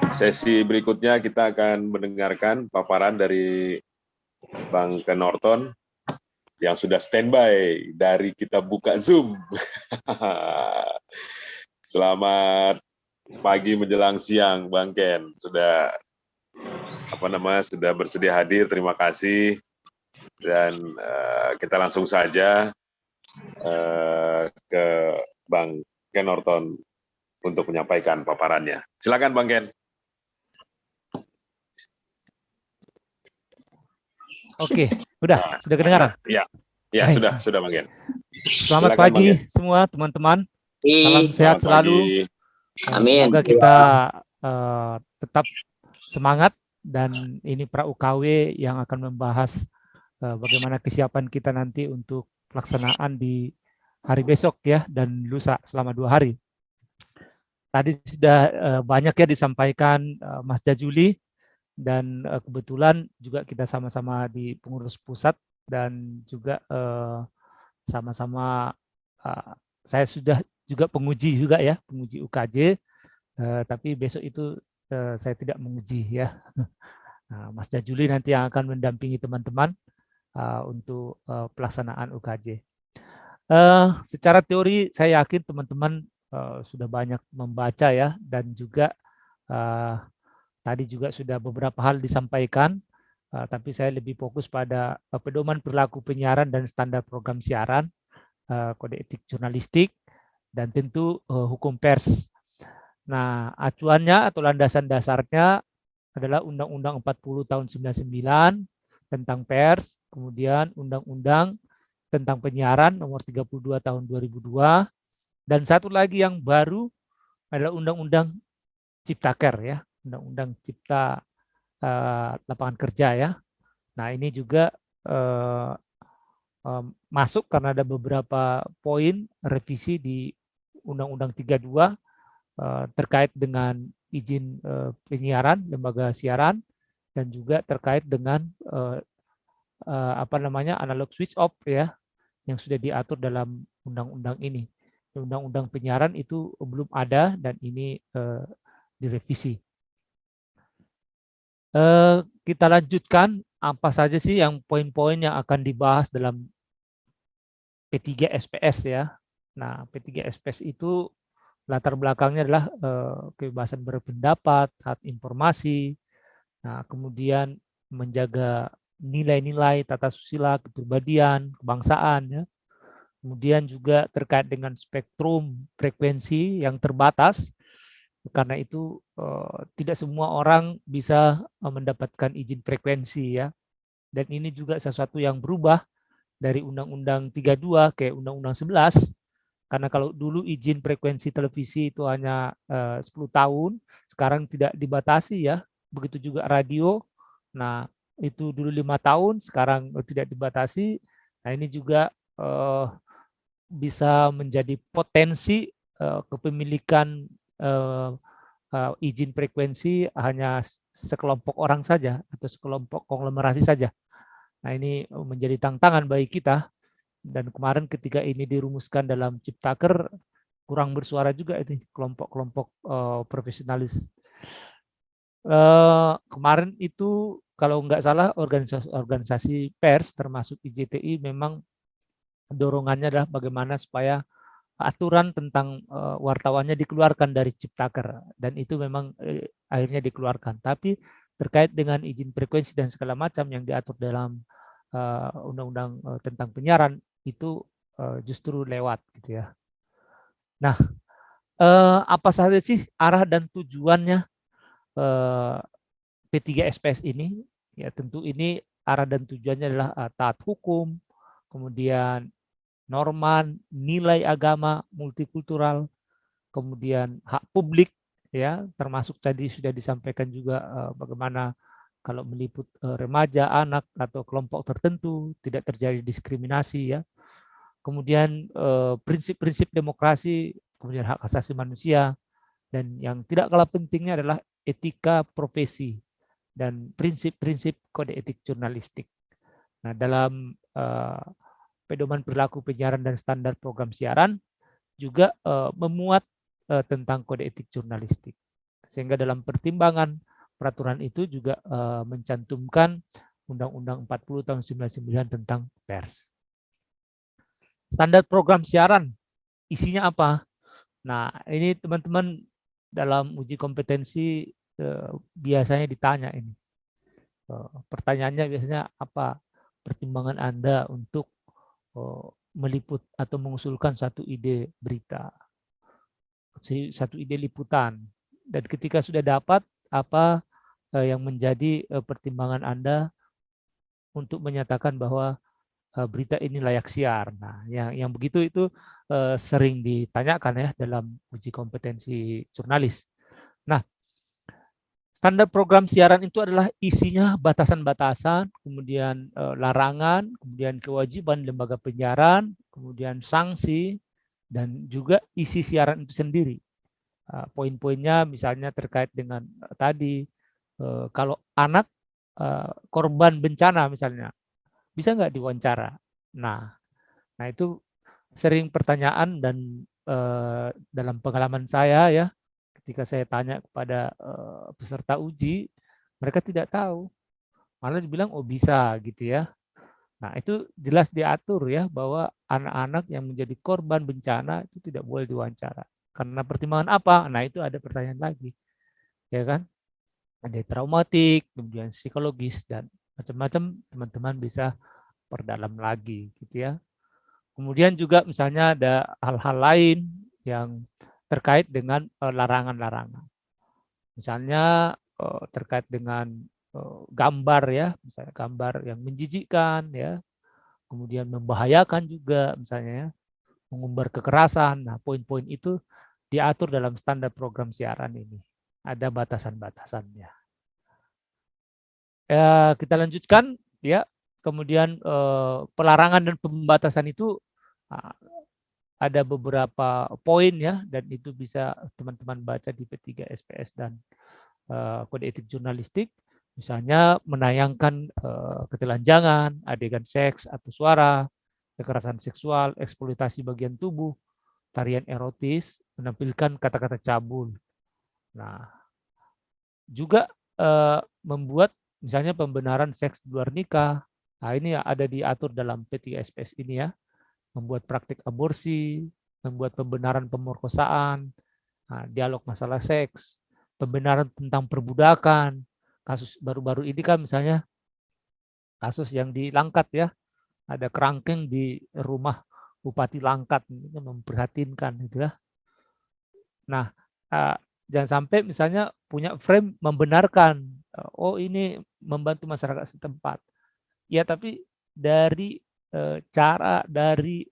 Sesi berikutnya kita akan mendengarkan paparan dari Bang Ken Norton yang sudah standby dari kita buka Zoom. Selamat pagi menjelang siang, Bang Ken. Sudah sudah bersedia hadir. Terima kasih. Dan kita langsung saja ke Bang Ken Norton untuk menyampaikan paparannya. Silakan, Bang Ken. Oke, sudah kedengaran? Ya, sudah Bang Ken. Selamat Silakan, pagi semua teman-teman. Salam sehat selalu. Amin. Semoga kita tetap semangat, dan ini Pra UKW yang akan membahas bagaimana kesiapan kita nanti untuk pelaksanaan di hari besok ya, dan lusa selama 2 hari. Tadi sudah banyak ya disampaikan Mas Jajuli, dan kebetulan juga kita sama-sama di pengurus pusat, dan juga sama-sama saya sudah juga penguji juga ya, penguji UKJ, tapi besok itu saya tidak menguji ya. Nah, Mas Jajuli nanti yang akan mendampingi teman-teman untuk pelaksanaan UKJ. Secara teori saya yakin teman-teman sudah banyak membaca ya, dan juga tadi juga sudah beberapa hal disampaikan, tapi saya lebih fokus pada pedoman perilaku penyiaran dan standar program siaran, kode etik jurnalistik, dan tentu hukum pers. Nah, acuannya atau landasan dasarnya adalah Undang-Undang 40 tahun 99 tentang pers, kemudian Undang-Undang tentang penyiaran nomor 32 tahun 2002, dan satu lagi yang baru adalah Undang-Undang Ciptaker ya, Undang-Undang Cipta Lapangan Kerja ya. Nah, ini juga masuk karena ada beberapa poin revisi di Undang-Undang 32 terkait dengan izin penyiaran, lembaga siaran, dan juga terkait dengan analog switch off ya, yang sudah diatur dalam undang-undang ini. Undang-undang penyiaran itu belum ada, dan ini direvisi. Kita lanjutkan, apa saja sih yang poin-poin yang akan dibahas dalam P3 SPS ya. Nah, P3 SPS itu latar belakangnya adalah kebebasan berpendapat, hak informasi, nah, kemudian menjaga nilai-nilai tata susila, kepribadian, kebangsaan ya. Kemudian juga terkait dengan spektrum frekuensi yang terbatas, karena itu tidak semua orang bisa mendapatkan izin frekuensi ya. Dan ini juga sesuatu yang berubah dari Undang-Undang 32 ke Undang-Undang 11, karena kalau dulu izin frekuensi televisi itu hanya 10 tahun, sekarang tidak dibatasi ya. Begitu juga radio. Nah, itu dulu 5 tahun, sekarang tidak dibatasi. Nah, ini juga bisa menjadi potensi kepemilikan izin frekuensi hanya sekelompok orang saja atau sekelompok konglomerasi saja. Nah, ini menjadi tantangan bagi kita, dan kemarin ketika ini dirumuskan dalam Ciptaker kurang bersuara juga itu kelompok-kelompok profesionalis. Kemarin itu kalau nggak salah organisasi pers termasuk IJTI memang dorongannya adalah bagaimana supaya aturan tentang wartawannya dikeluarkan dari Ciptaker, dan itu memang akhirnya dikeluarkan. Tapi terkait dengan izin frekuensi dan segala macam yang diatur dalam undang-undang tentang penyiaran itu justru lewat gitu ya. Nah, apa saja sih arah dan tujuannya P3 SPS ini? Ya, tentu ini arah dan tujuannya adalah taat hukum, kemudian norma, nilai agama, multikultural, kemudian hak publik ya, termasuk tadi sudah disampaikan juga bagaimana kalau meliput remaja, anak atau kelompok tertentu tidak terjadi diskriminasi ya. Kemudian prinsip-prinsip demokrasi, kemudian hak asasi manusia, dan yang tidak kalah pentingnya adalah etika profesi dan prinsip-prinsip kode etik jurnalistik. Nah, dalam pedoman perilaku penyiaran dan standar program siaran juga memuat tentang kode etik jurnalistik. Sehingga dalam pertimbangan peraturan itu juga mencantumkan Undang-Undang 40 tahun 99 tentang pers. Standar program siaran, isinya apa? Nah, ini teman-teman dalam uji kompetensi biasanya ditanya ini. Pertanyaannya biasanya apa pertimbangan Anda untuk meliput atau mengusulkan satu ide berita, satu ide liputan. Dan ketika sudah dapat, apa yang menjadi pertimbangan Anda untuk menyatakan bahwa berita ini layak siar. Nah, yang begitu itu sering ditanyakan ya dalam uji kompetensi jurnalis. Nah, standar program siaran itu adalah isinya batasan-batasan, kemudian larangan, kemudian kewajiban lembaga penyiaran, kemudian sanksi, dan juga isi siaran itu sendiri. Poin-poinnya misalnya terkait dengan tadi, kalau anak korban bencana misalnya, bisa nggak diwawancara? Nah itu sering pertanyaan dan dalam pengalaman saya ya, ketika saya tanya kepada peserta uji, mereka tidak tahu, malah dibilang oh bisa gitu ya. Nah itu jelas diatur ya bahwa anak-anak yang menjadi korban bencana itu tidak boleh diwawancara. Karena pertimbangan apa? Nah itu ada pertanyaan lagi, ya kan? Ada traumatik, kemudian psikologis dan macam-macam, teman-teman bisa perdalam lagi gitu ya. Kemudian juga misalnya ada hal-hal lain yang terkait dengan larangan-larangan. Misalnya terkait dengan gambar ya, misalnya gambar yang menjijikkan ya, kemudian membahayakan juga misalnya ya, mengumbar kekerasan. Nah, poin-poin itu diatur dalam standar program siaran ini. Ada batasan-batasannya. Kita lanjutkan ya. Kemudian pelarangan dan pembatasan itu ada beberapa poin ya, dan itu bisa teman-teman baca di P3 SPS dan Kode Etik Jurnalistik. Misalnya menayangkan ketelanjangan, adegan seks atau suara, kekerasan seksual, eksploitasi bagian tubuh, tarian erotis, menampilkan kata-kata cabul. Nah, juga membuat misalnya pembenaran seks di luar nikah. Nah, ini ada diatur dalam P3 SPS ini ya. Membuat praktik aborsi, membuat pembenaran pemerkosaan, dialog masalah seks, pembenaran tentang perbudakan. Kasus baru-baru ini kan misalnya kasus yang di Langkat ya, ada kerangkeng di rumah Bupati Langkat, ini memprihatinkan gitu ya. Nah, jangan sampai misalnya punya frame membenarkan, oh ini membantu masyarakat setempat. Ya, tapi dari cara, dari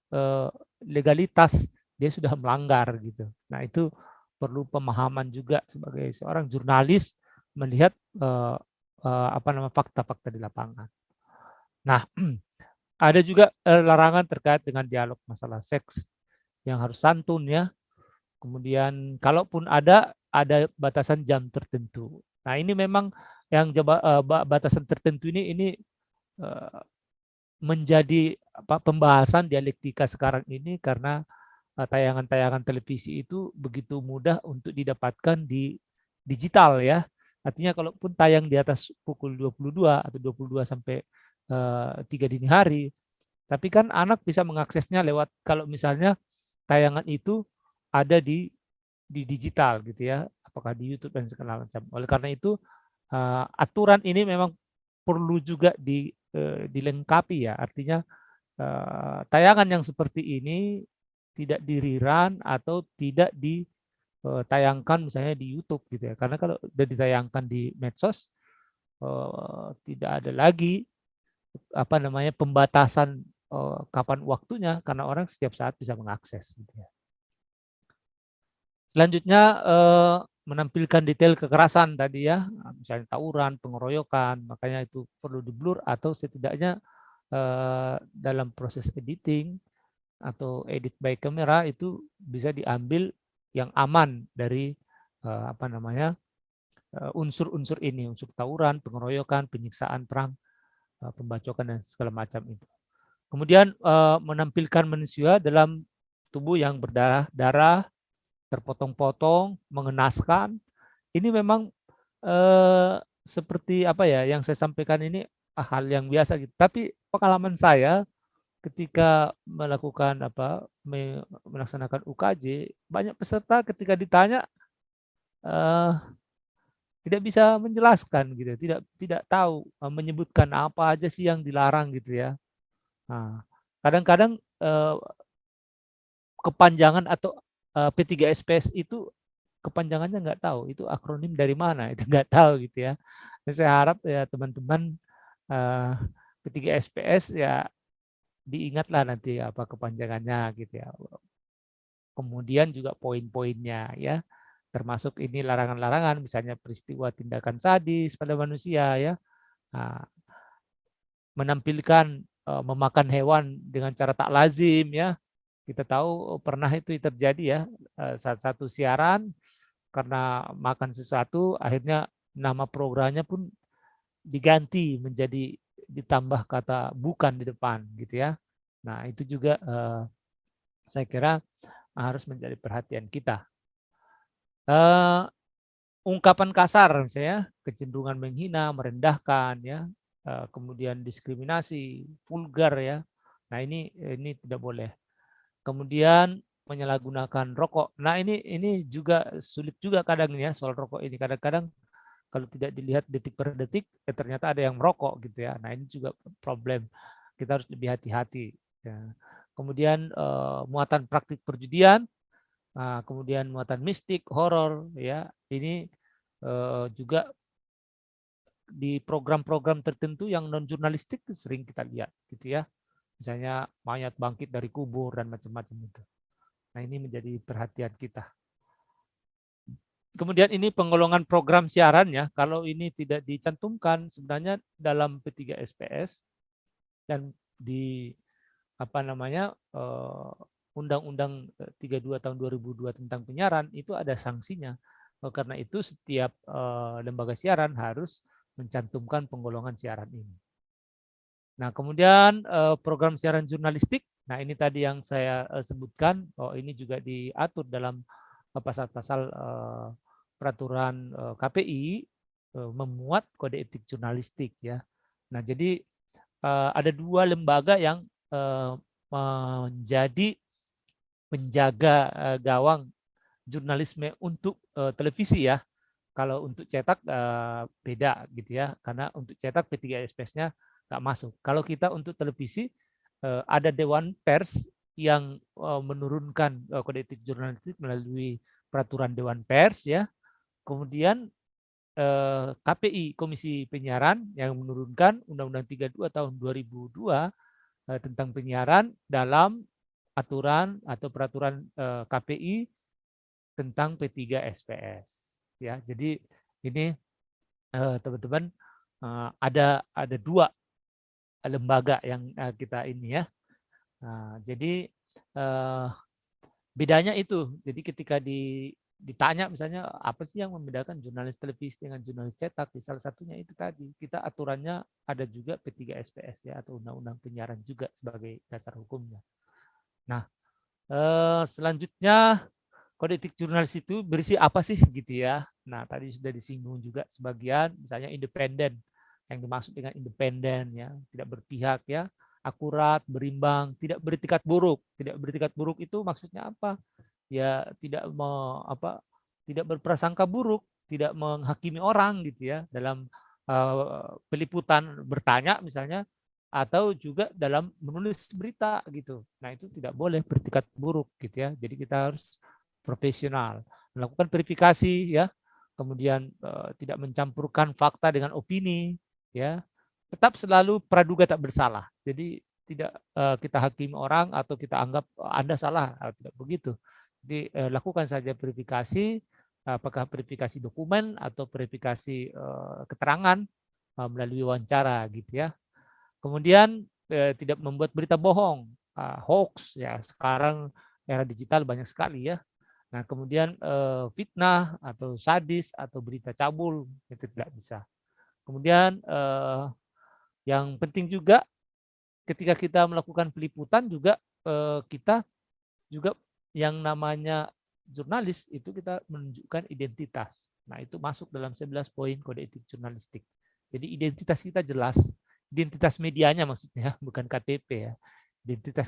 legalitas dia sudah melanggar gitu. Nah, itu perlu pemahaman juga sebagai seorang jurnalis melihat fakta-fakta di lapangan. Nah, ada juga larangan terkait dengan dialog masalah seks yang harus santun ya. Kemudian kalaupun ada batasan jam tertentu. Nah, ini memang yang batasan tertentu ini menjadi pembahasan dialektika sekarang ini karena tayangan-tayangan televisi itu begitu mudah untuk didapatkan di digital ya. Artinya kalaupun tayang di atas pukul 22 atau 22 sampai 3 dini hari, tapi kan anak bisa mengaksesnya lewat, kalau misalnya tayangan itu ada di digital gitu ya, apakah di YouTube dan segala macam. Oleh karena itu aturan ini memang perlu juga dilengkapi ya, artinya tayangan yang seperti ini tidak di-rerun atau tidak ditayangkan misalnya di YouTube gitu ya, karena kalau sudah ditayangkan di medsos tidak ada lagi pembatasan kapan waktunya, karena orang setiap saat bisa mengakses gitu ya. Selanjutnya menampilkan detail kekerasan tadi ya, misalnya tawuran, pengeroyokan, makanya itu perlu di-blur atau setidaknya dalam proses editing atau edit by kamera itu bisa diambil yang aman dari unsur-unsur ini, unsur tawuran, pengeroyokan, penyiksaan, perang, pembacokan dan segala macam itu. Kemudian menampilkan manusia dalam tubuh yang berdarah-darah, terpotong-potong, mengenaskan, ini memang seperti apa ya yang saya sampaikan ini hal yang biasa gitu. Tapi pengalaman saya ketika melakukan melaksanakan UKJ, banyak peserta ketika ditanya tidak bisa menjelaskan gitu, tidak tahu menyebutkan apa aja sih yang dilarang gitu ya. Nah, kadang-kadang kepanjangan atau P3SPS itu kepanjangannya nggak tahu, itu akronim dari mana, itu nggak tahu gitu ya. Dan saya harap ya teman-teman P3SPS ya diingatlah nanti apa kepanjangannya gitu ya. Kemudian juga poin-poinnya ya, termasuk ini larangan-larangan, misalnya peristiwa tindakan sadis pada manusia ya, menampilkan memakan hewan dengan cara tak lazim ya. Kita tahu pernah itu terjadi ya, saat satu siaran karena makan sesuatu akhirnya nama programnya pun diganti menjadi ditambah kata bukan di depan gitu ya. Nah, itu juga saya kira harus menjadi perhatian kita. Ungkapan kasar misalnya, kecenderungan menghina, merendahkan ya, kemudian diskriminasi, vulgar ya. Nah, ini tidak boleh. Kemudian menyalahgunakan rokok. Nah, ini juga sulit juga kadang ya soal rokok ini. Kadang-kadang kalau tidak dilihat detik per detik, ternyata ada yang merokok gitu ya. Nah, ini juga problem. Kita harus lebih hati-hati. Ya. Kemudian muatan praktik perjudian, kemudian muatan mistik, horor, ya. Ini juga di program-program tertentu yang non jurnalistik sering kita lihat, gitu ya. Misalnya mayat bangkit dari kubur dan macam-macam itu. Nah, ini menjadi perhatian kita. Kemudian ini penggolongan program siaran ya. Kalau ini tidak dicantumkan sebenarnya dalam P3SPS dan di Undang-Undang 32 tahun 2002 tentang penyiaran itu ada sanksinya. Karena itu setiap lembaga siaran harus mencantumkan penggolongan siaran ini. Nah, kemudian program siaran jurnalistik. Nah, ini tadi yang saya sebutkan. Ini juga diatur dalam pasal-pasal peraturan KPI memuat kode etik jurnalistik ya. Nah, jadi ada dua lembaga yang menjadi penjaga gawang jurnalisme untuk televisi ya. Kalau untuk cetak beda gitu ya, karena untuk cetak P3SPS-nya nggak masuk. Kalau kita untuk televisi ada Dewan Pers yang menurunkan kode etik jurnalistik melalui peraturan Dewan Pers ya. Kemudian KPI Komisi Penyiaran yang menurunkan Undang-Undang 32 tahun 2002 tentang penyiaran dalam aturan atau peraturan KPI tentang P3SPS ya. Jadi ini teman-teman ada dua lembaga yang kita ini ya. Jadi bedanya itu. Jadi ketika ditanya misalnya apa sih yang membedakan jurnalis televisi dengan jurnalis cetak, salah satunya itu tadi kita aturannya ada juga P3SPS ya atau Undang-Undang Penyiaran juga sebagai dasar hukumnya. Nah, selanjutnya kode etik jurnalis itu berisi apa sih gitu ya. Nah, tadi sudah disinggung juga sebagian, misalnya independen. Yang dimaksud dengan independen ya, tidak berpihak ya, akurat, berimbang, tidak beretikat buruk. Tidak beretikat buruk itu maksudnya apa? Ya tidak berprasangka buruk, tidak menghakimi orang gitu ya dalam peliputan bertanya misalnya atau juga dalam menulis berita gitu. Nah, itu tidak boleh beretikat buruk gitu ya. Jadi kita harus profesional, melakukan verifikasi ya, kemudian tidak mencampurkan fakta dengan opini ya, tetap selalu praduga tak bersalah. Jadi tidak kita hakimi orang atau kita anggap Anda salah, tidak begitu. Jadi lakukan saja verifikasi, apakah verifikasi dokumen atau verifikasi keterangan melalui wawancara gitu ya. Kemudian tidak membuat berita bohong, hoax ya, sekarang era digital banyak sekali ya. Nah, kemudian fitnah atau sadis atau berita cabul itu tidak bisa. Kemudian yang penting juga ketika kita melakukan peliputan juga kita juga yang namanya jurnalis itu kita menunjukkan identitas. Nah, itu masuk dalam 11 poin kode etik jurnalistik. Jadi identitas kita jelas, identitas medianya maksudnya, bukan KTP ya. Identitas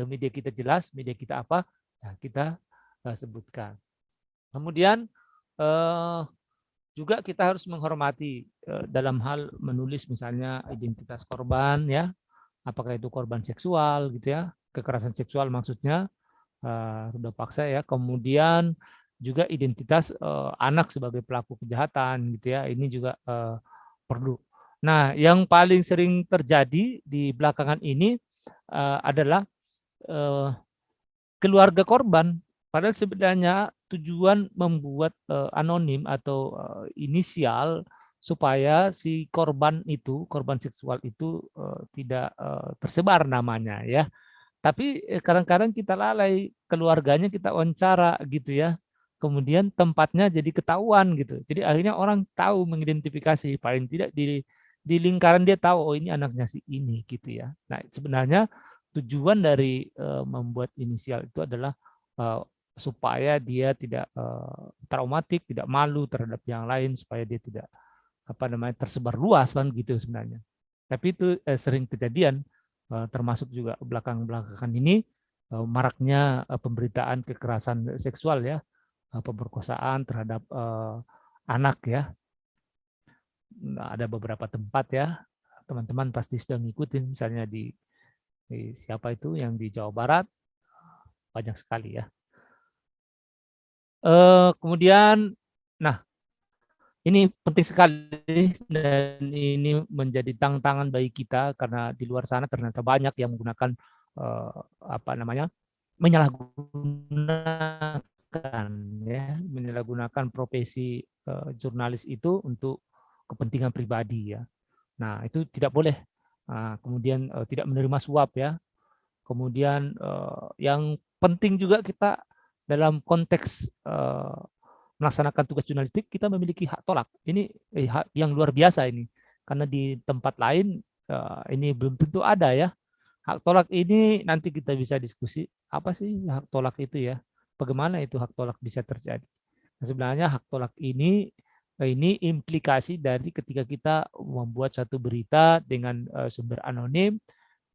media kita jelas, media kita apa, nah kita sebutkan. Kemudian juga kita harus menghormati dalam hal menulis misalnya identitas korban ya, apakah itu korban seksual gitu ya, kekerasan seksual maksudnya, ruda paksa ya. Kemudian juga identitas anak sebagai pelaku kejahatan gitu ya, ini juga perlu. Nah, yang paling sering terjadi di belakangan ini adalah keluarga korban. Padahal sebenarnya tujuan membuat anonim atau inisial supaya si korban itu, korban seksual itu tidak tersebar namanya ya. Tapi kadang-kadang kita lalai, keluarganya kita wawancara gitu ya. Kemudian tempatnya jadi ketahuan gitu. Jadi akhirnya orang tahu mengidentifikasi, paling tidak di lingkaran dia tahu oh ini anaknya si ini gitu ya. Nah, sebenarnya tujuan dari membuat inisial itu adalah supaya dia tidak traumatik, tidak malu terhadap yang lain, supaya dia tidak tersebar luas kan gitu sebenarnya. Tapi itu sering kejadian, termasuk juga belakangan ini maraknya pemberitaan kekerasan seksual ya, pemerkosaan terhadap anak ya. Nah, ada beberapa tempat ya, teman-teman pasti sudah ngikutin, misalnya di siapa itu yang di Jawa Barat, banyak sekali ya. Kemudian, nah ini penting sekali dan ini menjadi tantangan bagi kita karena di luar sana ternyata banyak yang menggunakan menyalahgunakan profesi jurnalis itu untuk kepentingan pribadi ya. Nah, itu tidak boleh. Kemudian tidak menerima suap ya. Kemudian yang penting juga kita dalam konteks melaksanakan tugas jurnalistik, kita memiliki hak tolak. Ini hak yang luar biasa ini. Karena di tempat lain ini belum tentu ada ya. Hak tolak ini nanti kita bisa diskusi, apa sih hak tolak itu ya? Bagaimana itu hak tolak bisa terjadi? Nah, sebenarnya hak tolak ini implikasi dari ketika kita membuat satu berita dengan sumber anonim,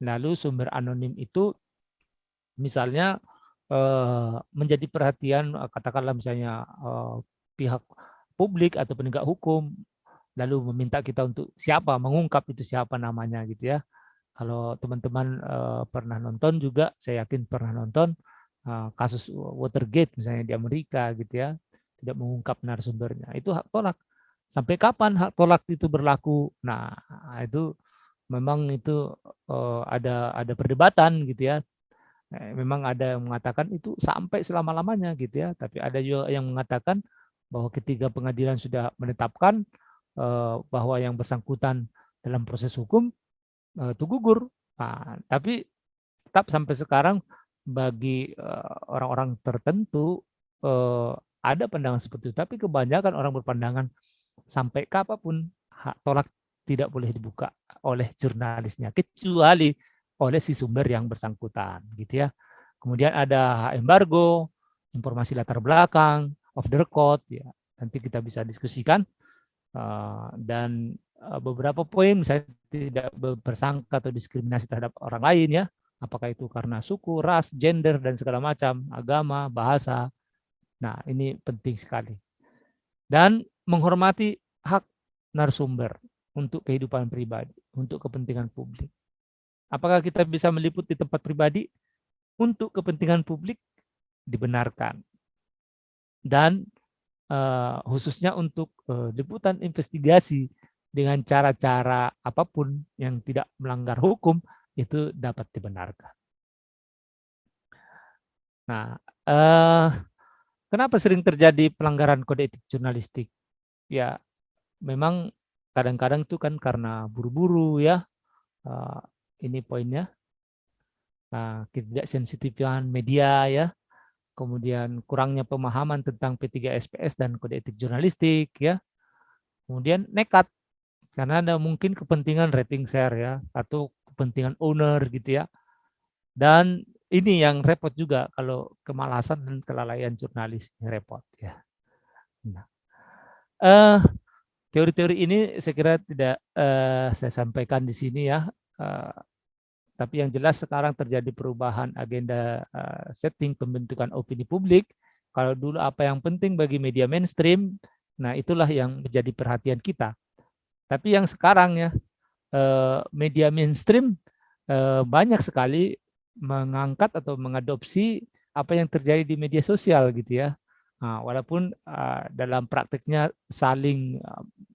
lalu sumber anonim itu misalnya menjadi perhatian katakanlah misalnya pihak publik atau penegak hukum, lalu meminta kita untuk mengungkap itu siapa namanya gitu ya. Kalau teman-teman pernah nonton juga, saya yakin pernah nonton kasus Watergate misalnya di Amerika gitu ya, tidak mengungkap narasumbernya, itu hak tolak. Sampai kapan hak tolak itu berlaku? Nah, itu memang itu ada perdebatan gitu ya. Memang ada yang mengatakan itu sampai selama-lamanya gitu ya, tapi ada juga yang mengatakan bahwa ketika pengadilan sudah menetapkan bahwa yang bersangkutan dalam proses hukum itu gugur. Nah, tapi tetap sampai sekarang bagi orang-orang tertentu ada pandangan seperti itu, tapi kebanyakan orang berpandangan sampai kapanpun hak tolak tidak boleh dibuka oleh jurnalisnya, kecuali oleh si sumber yang bersangkutan gitu ya. Kemudian ada hak embargo, informasi latar belakang, off the record ya. Nanti kita bisa diskusikan dan beberapa poin misalnya tidak bersangka atau diskriminasi terhadap orang lain ya. Apakah itu karena suku, ras, gender dan segala macam, agama, bahasa. Nah, ini penting sekali. Dan menghormati hak narasumber untuk kehidupan pribadi, untuk kepentingan publik. Apakah kita bisa meliput di tempat pribadi? Untuk kepentingan publik dibenarkan. Dan khususnya untuk liputan investigasi dengan cara-cara apapun yang tidak melanggar hukum, itu dapat dibenarkan. Nah, kenapa sering terjadi pelanggaran kode etik jurnalistik? Ya, memang kadang-kadang itu kan karena buru-buru ya. Ini poinnya. Ketidaksensitifan media ya, kemudian kurangnya pemahaman tentang P3SPS dan kode etik jurnalistik ya, kemudian nekat karena ada mungkin kepentingan rating share ya atau kepentingan owner gitu ya. Dan ini yang repot juga kalau kemalasan dan kelalaian jurnalis repot ya. Nah, Teori-teori ini saya kira tidak saya sampaikan di sini ya. Tapi yang jelas sekarang terjadi perubahan agenda setting pembentukan opini publik. Kalau dulu apa yang penting bagi media mainstream, nah itulah yang menjadi perhatian kita. Tapi yang sekarang ya, media mainstream banyak sekali mengangkat atau mengadopsi apa yang terjadi di media sosial gitu ya. Nah, walaupun dalam prakteknya saling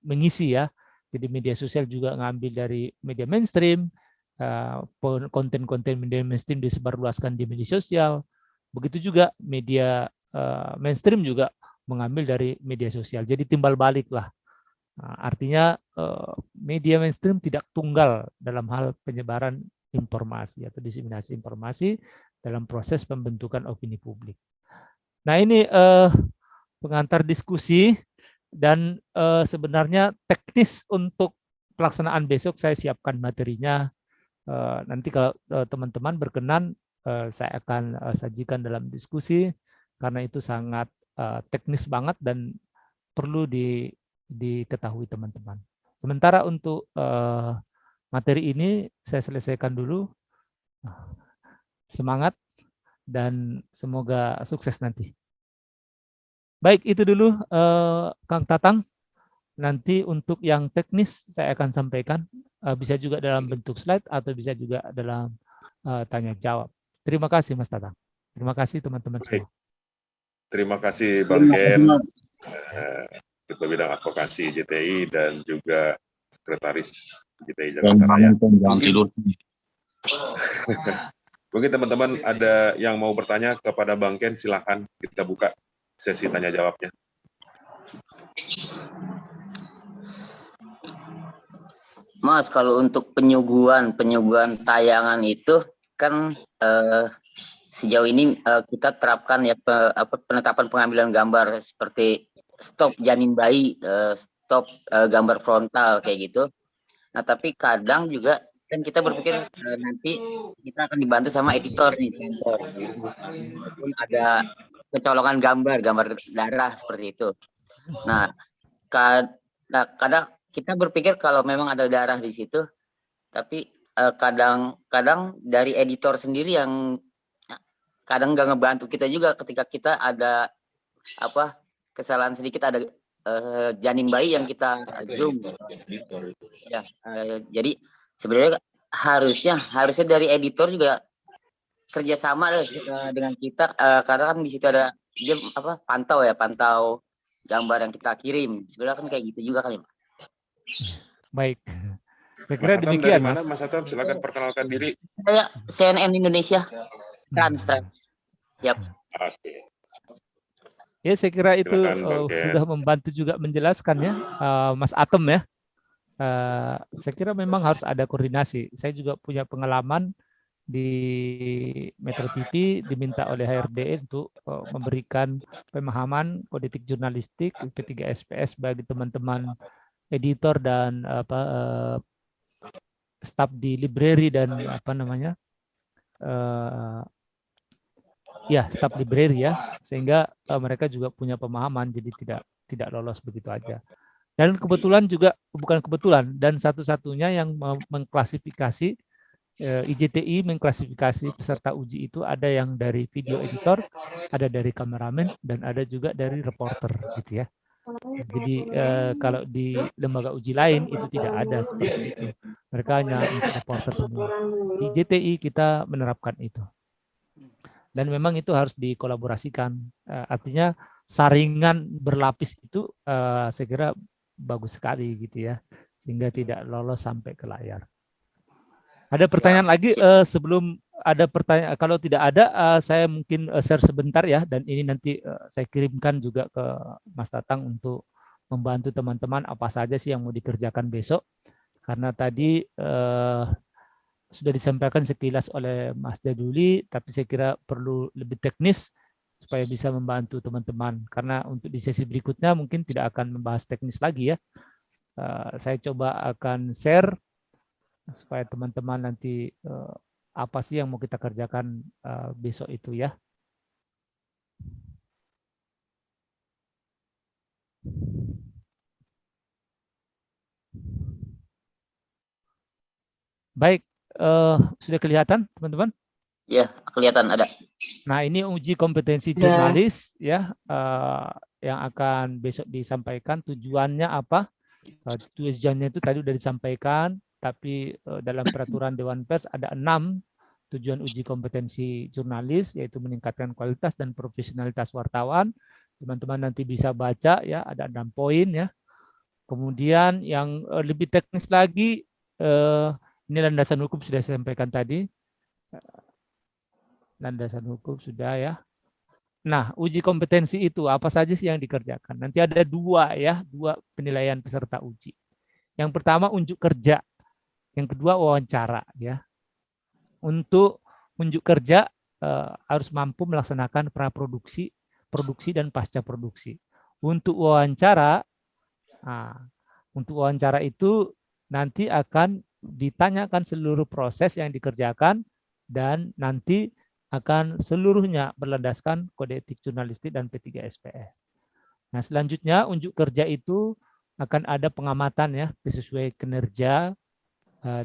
mengisi ya. Jadi media sosial juga ngambil dari media mainstream, konten-konten media mainstream disebarluaskan di media sosial. Begitu juga media mainstream juga mengambil dari media sosial. Jadi timbal balik lah. Nah, artinya media mainstream tidak tunggal dalam hal penyebaran informasi atau diseminasi informasi dalam proses pembentukan opini publik. Nah ini pengantar diskusi dan sebenarnya teknis untuk pelaksanaan besok saya siapkan materinya. Nanti kalau teman-teman berkenan saya akan sajikan dalam diskusi karena itu sangat teknis banget dan perlu diketahui teman-teman. Sementara untuk materi ini saya selesaikan dulu. Semangat dan semoga sukses nanti. Baik, itu dulu Kang Tatang. Nanti untuk yang teknis saya akan sampaikan. Bisa juga dalam bentuk slide atau bisa juga dalam tanya jawab. Terima kasih Mas Tatang. Terima kasih teman-teman semua. Terima kasih Bang Ken, Ketua Bidang Advokasi JTI dan juga Sekretaris JTI Jakarta Raya. Mungkin teman-teman ada yang mau bertanya kepada Bang Ken, silahkan kita buka sesi tanya jawabnya. Mas, kalau untuk penyuguhan tayangan itu kan sejauh ini kita terapkan ya penetapan pengambilan gambar seperti stop janin bayi, stop gambar frontal kayak gitu. Nah, tapi kadang juga kan kita berpikir nanti kita akan dibantu sama editor nih kantor. Walaupun ada kecolongan gambar darah seperti itu. Nah, kadang kita berpikir kalau memang ada darah di situ, tapi kadang-kadang dari editor sendiri yang kadang nggak ngebantu kita juga ketika kita ada kesalahan sedikit, ada janin bayi yang kita zoom. Ya, jadi sebenarnya harusnya dari editor juga kerjasama dengan kita karena kan di situ ada dia pantau gambar yang kita kirim. Sebenarnya kan kayak gitu juga kali, Pak. Baik. Saya kira demikian, Mas. Mas Atam, silakan perkenalkan diri. Saya CNN Indonesia. Transtra. Yap. Ya, saya kira itu sudah membantu juga menjelaskan ya, Mas Atom ya. Saya kira memang harus ada koordinasi. Saya juga punya pengalaman di Metro TV diminta oleh HRD untuk memberikan pemahaman politik jurnalistik P3SPS bagi teman-teman editor dan staf di library dan staf library ya, sehingga mereka juga punya pemahaman, jadi tidak lolos begitu aja. Dan kebetulan juga bukan kebetulan, dan satu-satunya yang mengklasifikasi IJTI mengklasifikasi peserta uji itu ada yang dari video editor, ada dari kameramen, dan ada juga dari reporter gitu ya. Jadi kalau di lembaga uji lain itu tidak ada seperti itu. Mereka hanya untuk reporter semua. Di JTI kita menerapkan itu. Dan memang itu harus dikolaborasikan. Artinya saringan berlapis itu saya kira bagus sekali gitu ya. Sehingga tidak lolos sampai ke layar. Ada pertanyaan lagi sebelum ada pertanyaan? Kalau tidak ada, saya mungkin share sebentar ya, dan ini nanti saya kirimkan juga ke Mas Tatang untuk membantu teman-teman apa saja sih yang mau dikerjakan besok. Karena tadi sudah disampaikan sekilas oleh Mas Jaduli, tapi saya kira perlu lebih teknis supaya bisa membantu teman-teman. Karena untuk di sesi berikutnya mungkin tidak akan membahas teknis lagi ya. Saya coba akan share supaya teman-teman nanti apa sih yang mau kita kerjakan besok itu ya. Baik, sudah kelihatan teman-teman? Ya, kelihatan ada. Nah, ini uji kompetensi jurnalis ya, yang akan besok disampaikan. Tujuannya apa? Tujuannya itu tadi sudah disampaikan, tapi dalam peraturan Dewan Pers ada 6 tujuan uji kompetensi jurnalis, yaitu meningkatkan kualitas dan profesionalitas wartawan. Teman-teman nanti bisa baca ya, ada 6 poin ya. Kemudian yang lebih teknis lagi, ini landasan hukum sudah saya sampaikan tadi. Landasan hukum sudah ya. Nah, uji kompetensi itu apa saja sih yang dikerjakan? Nanti ada dua penilaian peserta uji. Yang pertama unjuk kerja, yang kedua wawancara ya. Untuk unjuk kerja harus mampu melaksanakan praproduksi, produksi dan pasca produksi. Untuk wawancara itu nanti akan ditanyakan seluruh proses yang dikerjakan dan nanti akan seluruhnya berlandaskan kode etik jurnalistik dan P3SPS. Nah, selanjutnya unjuk kerja itu akan ada pengamatan ya sesuai kinerja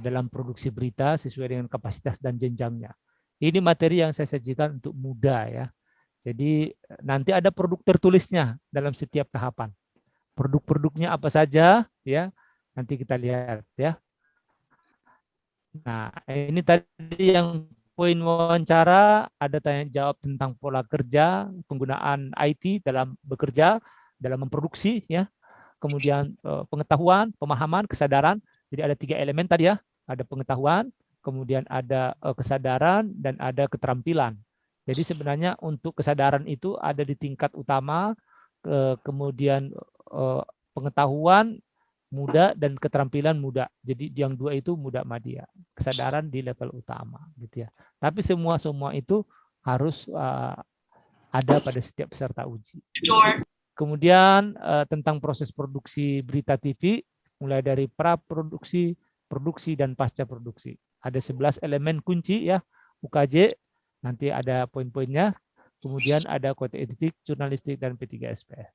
dalam produksi berita sesuai dengan kapasitas dan jenjangnya. Ini materi yang saya sajikan untuk muda ya. Jadi nanti ada produk tertulisnya dalam setiap tahapan. Produk-produknya apa saja ya, nanti kita lihat ya. Nah, ini tadi yang poin wawancara, ada tanya jawab tentang pola kerja, penggunaan IT dalam bekerja, dalam memproduksi ya. Kemudian pengetahuan, pemahaman, kesadaran. Jadi ada 3 elemen tadi ya, ada pengetahuan, kemudian ada kesadaran dan ada keterampilan. Jadi sebenarnya untuk kesadaran itu ada di tingkat utama, kemudian pengetahuan muda dan keterampilan muda. Jadi yang 2 itu muda madya. Kesadaran di level utama gitu ya. Tapi semua itu harus ada pada setiap peserta uji. Kemudian tentang proses produksi berita TV, mulai dari praproduksi, produksi dan pasca produksi. Ada 11 elemen kunci ya, UKJ, nanti ada poin-poinnya. Kemudian ada kode etik jurnalistik dan P3SPS.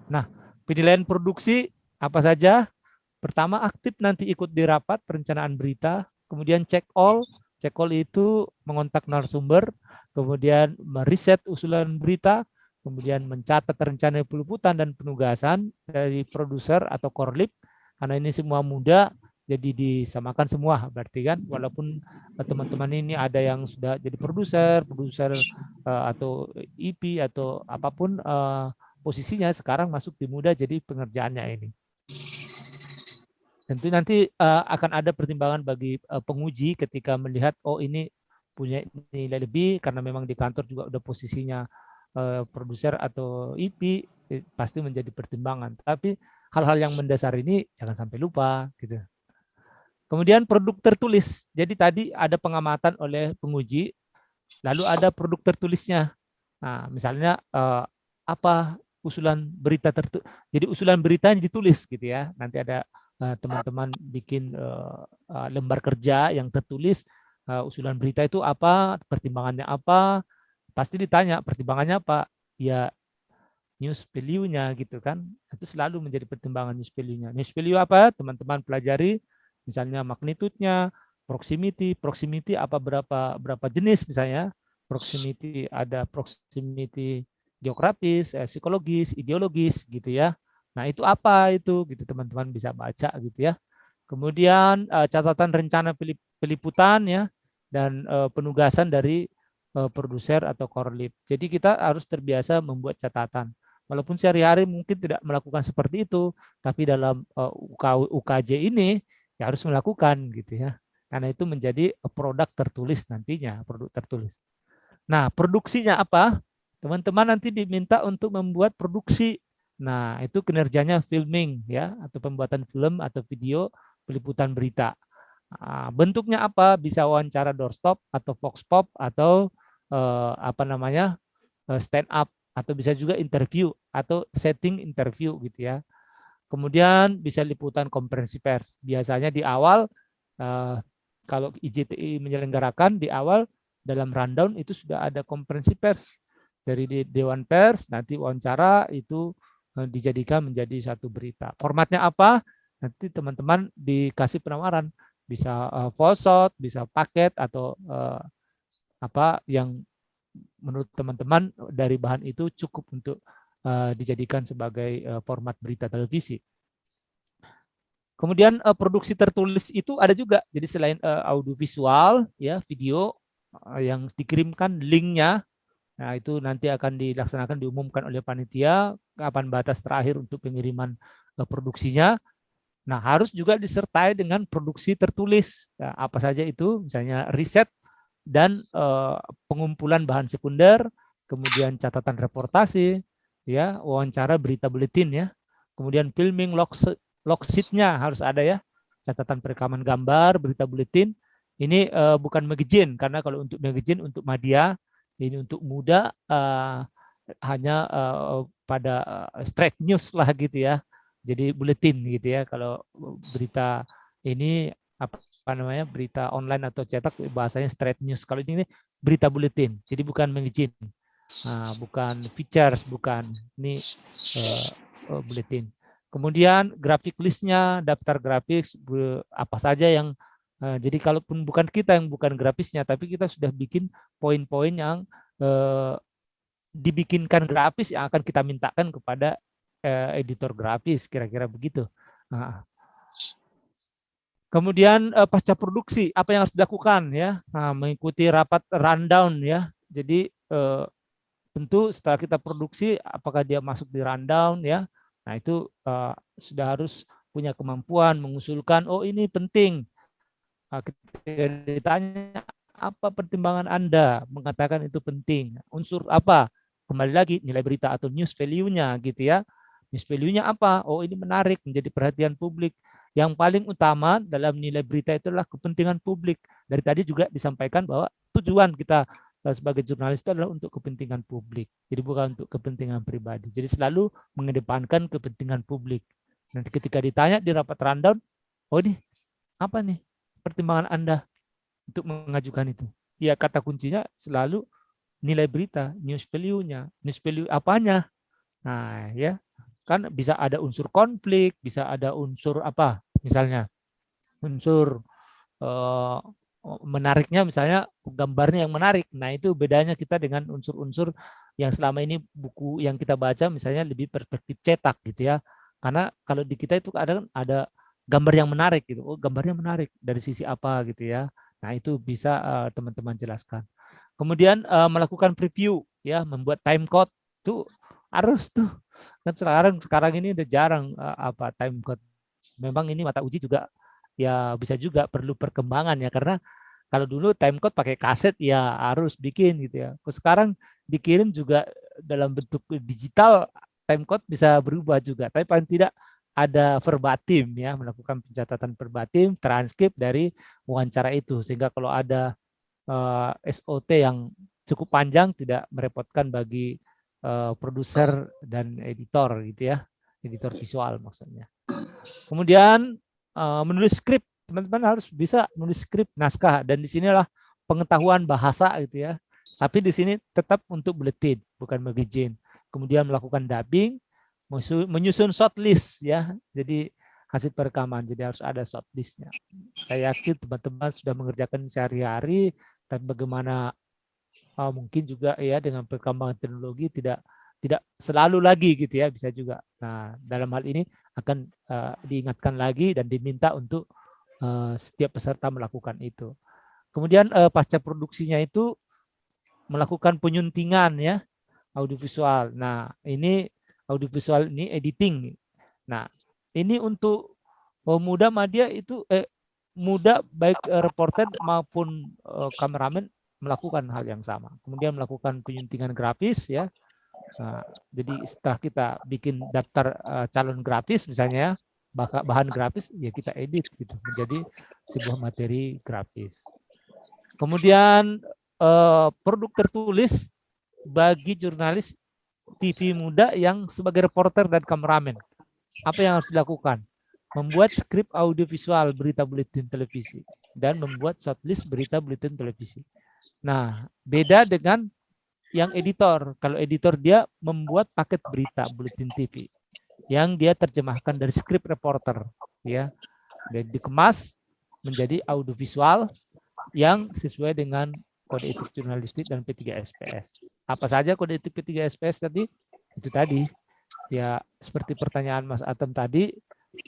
Nah, penilaian produksi apa saja? Pertama, aktif nanti ikut di rapat perencanaan berita, kemudian check all. Check all itu mengontak narasumber, kemudian meriset usulan berita, kemudian mencatat rencana peliputan dan penugasan dari produser atau korlip, karena ini semua muda, jadi disamakan semua, berarti kan walaupun teman-teman ini ada yang sudah jadi produser atau IP atau apapun posisinya, sekarang masuk di muda, jadi pengerjaannya ini. Tentu nanti akan ada pertimbangan bagi penguji ketika melihat, oh ini punya nilai lebih, karena memang di kantor juga udah posisinya produser atau IP, pasti menjadi pertimbangan. Tapi hal-hal yang mendasar ini jangan sampai lupa gitu. Kemudian produk tertulis. Jadi tadi ada pengamatan oleh penguji, lalu ada produk tertulisnya. Nah, misalnya apa usulan berita tertulis. Jadi usulan beritanya ditulis gitu ya. Nanti ada teman-teman bikin lembar kerja yang tertulis, usulan berita itu apa, pertimbangannya apa, pasti ditanya pertimbangannya apa, ya news value-nya gitu kan, itu selalu menjadi pertimbangan news value-nya. News value apa, teman-teman pelajari, misalnya magnitude-nya, proximity apa berapa jenis misalnya, proximity ada proximity geografis, psikologis, ideologis gitu ya. Nah, itu apa itu gitu teman-teman bisa baca gitu ya. Kemudian catatan rencana peliputan ya dan penugasan dari produser atau korlip. Jadi kita harus terbiasa membuat catatan. Walaupun sehari-hari mungkin tidak melakukan seperti itu, tapi dalam UKJ ini ya harus melakukan gitu ya. Karena itu menjadi produk tertulis nantinya, produk tertulis. Nah, produksinya apa? Teman-teman nanti diminta untuk membuat produksi. Nah, itu kinerjanya filming ya, atau pembuatan film atau video peliputan berita. Nah, bentuknya apa? Bisa wawancara doorstop atau vox pop atau stand up, atau bisa juga interview atau setting interview gitu ya. Kemudian bisa liputan konferensi pers. Biasanya di awal kalau IJTI menyelenggarakan di awal dalam rundown itu sudah ada konferensi pers dari Dewan Pers, nanti wawancara itu dijadikan menjadi satu berita. Formatnya apa? Nanti teman-teman dikasih penawaran. bisa full shot, bisa paket atau apa yang menurut teman-teman dari bahan itu cukup untuk dijadikan sebagai format berita televisi. Kemudian produksi tertulis itu ada juga. Jadi selain audiovisual, ya video yang dikirimkan linknya, nah itu nanti akan dilaksanakan, diumumkan oleh panitia kapan batas terakhir untuk pengiriman produksinya. Nah harus juga disertai dengan produksi tertulis. Nah, apa saja itu? Misalnya riset dan pengumpulan bahan sekunder, kemudian catatan reportase, ya wawancara berita buletin ya, kemudian filming log sheet-nya harus ada ya, catatan perekaman gambar berita buletin. Ini bukan magazine, karena kalau untuk magazine untuk media, ini untuk muda hanya pada straight news lah gitu ya, jadi buletin gitu ya. Kalau berita ini apa namanya, berita online atau cetak bahasanya straight news. Kalau ini berita buletin, jadi bukan magazine, bukan features, bukan, ini buletin. Kemudian grafik listnya, daftar grafik apa saja yang jadi kalaupun bukan kita yang bukan grafisnya, tapi kita sudah bikin poin-poin yang dibikinkan grafis yang akan kita mintakan kepada editor grafis, kira-kira begitu. Nah, kemudian pasca produksi apa yang harus dilakukan ya? Nah, mengikuti rapat rundown ya. Jadi tentu setelah kita produksi apakah dia masuk di rundown ya. Nah, itu sudah harus punya kemampuan mengusulkan, oh ini penting. Ketika ditanya apa pertimbangan Anda mengatakan itu penting? Unsur apa? Kembali lagi nilai berita atau news value-nya gitu ya. News value-nya apa? Oh ini menarik, menjadi perhatian publik. Yang paling utama dalam nilai berita itu adalah kepentingan publik. Dari tadi juga disampaikan bahwa tujuan kita sebagai jurnalis itu adalah untuk kepentingan publik. Jadi bukan untuk kepentingan pribadi. Jadi selalu mengedepankan kepentingan publik. Nanti ketika ditanya di rapat rundown, oh ini apa nih pertimbangan Anda untuk mengajukan itu? Ya kata kuncinya selalu nilai berita, news value-nya. News value apanya? Nah ya, kan bisa ada unsur konflik, bisa ada unsur apa? Misalnya unsur menariknya, misalnya gambarnya yang menarik. Nah itu bedanya kita dengan unsur-unsur yang selama ini buku yang kita baca misalnya lebih perspektif cetak gitu ya. Karena kalau di kita itu ada gambar yang menarik gitu. Oh gambarnya menarik dari sisi apa gitu ya. Nah itu bisa teman-teman jelaskan. Kemudian melakukan preview ya, membuat time code itu harus tuh. Kan sekarang ini udah jarang apa time code. Memang ini mata uji juga ya bisa juga perlu perkembangan ya, karena kalau dulu time code pakai kaset ya harus bikin gitu ya. Sekarang dikirim juga dalam bentuk digital, time code bisa berubah juga. Tapi paling tidak ada verbatim ya, melakukan pencatatan verbatim, transkrip dari wawancara itu, sehingga kalau ada SOT yang cukup panjang tidak merepotkan bagi produser dan editor gitu ya, editor visual maksudnya. Kemudian menulis skrip, teman-teman harus bisa menulis skrip naskah, dan di sinilah pengetahuan bahasa gitu ya. Tapi di sini tetap untuk buletin, bukan magazine. Kemudian melakukan dubbing, menyusun shortlist ya. Jadi hasil perekaman, jadi harus ada shortlistnya. Saya yakin teman-teman sudah mengerjakan sehari-hari, tapi bagaimana mungkin juga ya dengan perkembangan teknologi tidak selalu lagi gitu ya, bisa juga. Nah dalam hal ini akan diingatkan lagi dan diminta untuk setiap peserta melakukan itu. Kemudian pasca produksinya itu melakukan penyuntingan ya, audiovisual. Nah ini audiovisual ini editing. Nah ini untuk muda media itu muda baik reporter maupun kameramen melakukan hal yang sama. Kemudian melakukan penyuntingan grafis ya. Nah, jadi setelah kita bikin daftar calon grafis misalnya, bahan grafis ya kita edit gitu menjadi sebuah materi grafis. Kemudian produk tertulis bagi jurnalis TV muda yang sebagai reporter dan kameramen. Apa yang harus dilakukan? Membuat skrip audiovisual berita buletin televisi dan membuat shortlist berita buletin televisi. Nah, beda dengan yang editor. Kalau editor dia membuat paket berita buletin TV yang dia terjemahkan dari skrip reporter ya, dan dikemas menjadi audiovisual yang sesuai dengan kode etik jurnalistik dan P3SPS. Apa saja kode etik P3SPS tadi? Itu tadi. Ya, seperti pertanyaan Mas Atem tadi,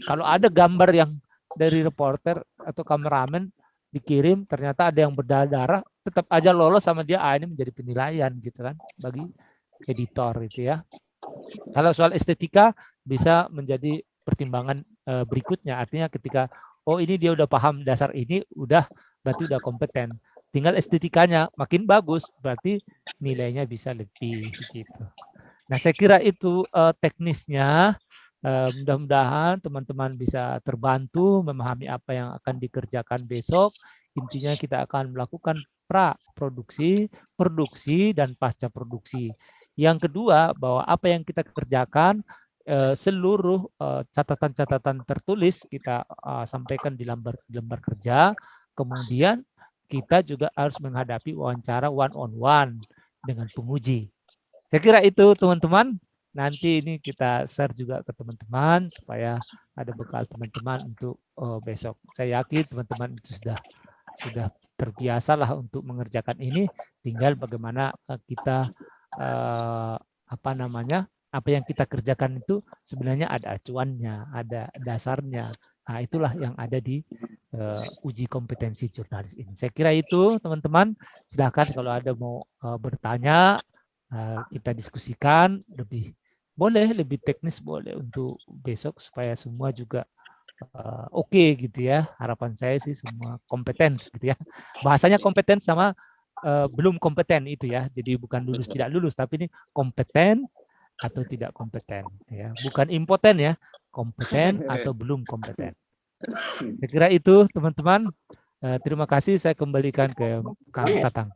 kalau ada gambar yang dari reporter atau kameramen dikirim, ternyata ada yang berdarah, tetap aja lolos sama dia, ini menjadi penilaian gitu kan, bagi editor itu ya. Kalau soal estetika bisa menjadi pertimbangan berikutnya, artinya ketika oh ini dia udah paham dasar ini, berarti udah kompeten. Tinggal estetikanya makin bagus, berarti nilainya bisa lebih gitu. Nah, saya kira itu teknisnya. Mudah-mudahan teman-teman bisa terbantu memahami apa yang akan dikerjakan besok. Intinya kita akan melakukan pra-produksi, produksi, dan pasca produksi. Yang kedua, bahwa apa yang kita kerjakan, seluruh catatan-catatan tertulis kita sampaikan di lembar kerja. Kemudian kita juga harus menghadapi wawancara one-on-one dengan penguji. Saya kira itu teman-teman. Nanti ini kita share juga ke teman-teman supaya ada bekal teman-teman untuk besok. Saya yakin teman-teman itu sudah terbiasa lah untuk mengerjakan ini. Tinggal bagaimana kita apa yang kita kerjakan itu sebenarnya ada acuannya, ada dasarnya. Nah, itulah yang ada di uji kompetensi jurnalis ini. Saya kira itu teman-teman. Silakan kalau ada mau bertanya, kita diskusikan lebih teknis boleh untuk besok supaya semua juga oke gitu ya. Harapan saya sih semua kompeten gitu ya. Bahasanya kompeten sama belum kompeten itu ya. Jadi bukan lulus tidak lulus, tapi ini kompeten atau tidak kompeten ya. Bukan impoten ya, kompeten atau belum kompeten. Saya kira itu teman-teman. Terima kasih, saya kembalikan ke Kang Tatang.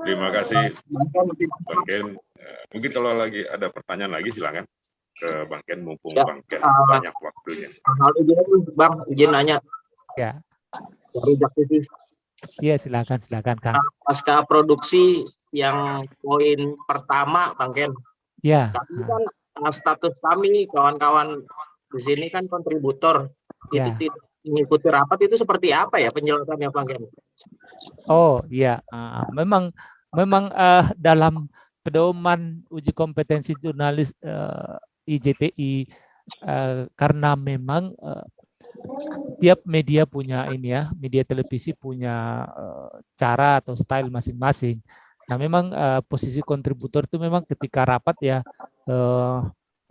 Terima kasih Bang Ken. Mungkin kalau lagi ada pertanyaan lagi silakan ke Bang Ken, mumpung Bang Ken banyak waktunya. Hal Bang, izin nanya. Ya. Dari JAK-TV. Iya, silakan Kang. Pasca produksi yang poin pertama Bang Ken. Ya. Kami kan status kami kawan-kawan di sini kan kontributor. Ya. Itu mengikuti rapat itu seperti apa ya penjelasannya Bang Ken? Oh iya, memang dalam pedoman uji kompetensi jurnalis IJTI karena memang tiap media punya ini ya, media televisi punya cara atau style masing-masing. Nah memang posisi kontributor itu memang ketika rapat ya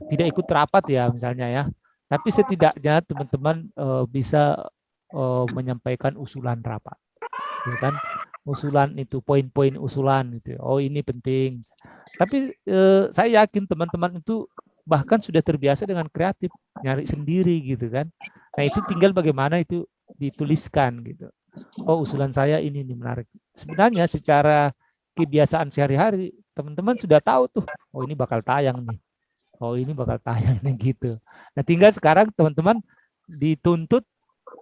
tidak ikut rapat ya misalnya ya, tapi setidaknya teman-teman bisa menyampaikan usulan rapat. Ya kan, usulan itu poin-poin usulan gitu. Oh ini penting. Tapi saya yakin teman-teman itu bahkan sudah terbiasa dengan kreatif, nyari sendiri gitu kan. Nah itu tinggal bagaimana itu dituliskan gitu. Oh usulan saya ini menarik. Sebenarnya secara kebiasaan sehari-hari teman-teman sudah tahu tuh. Oh ini bakal tayang nih. Oh ini bakal tayang nih gitu. Nah tinggal sekarang teman-teman dituntut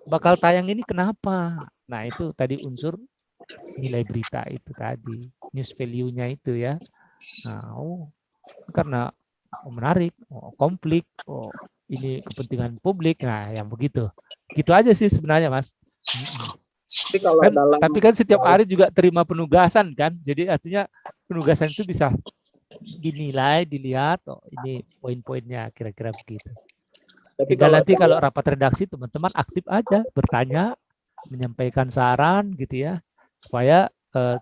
bakal tayang ini kenapa? Nah itu tadi unsur nilai berita itu tadi, news value-nya itu ya. Nah, karena menarik, konflik, ini kepentingan publik, nah yang begitu. Gitu aja sih sebenarnya Mas. Tapi kan setiap hari juga terima penugasan kan, jadi artinya penugasan itu bisa dinilai, dilihat, ini poin-poinnya kira-kira begitu. Tapi nanti kalau rapat redaksi teman-teman aktif aja bertanya, menyampaikan saran gitu ya, supaya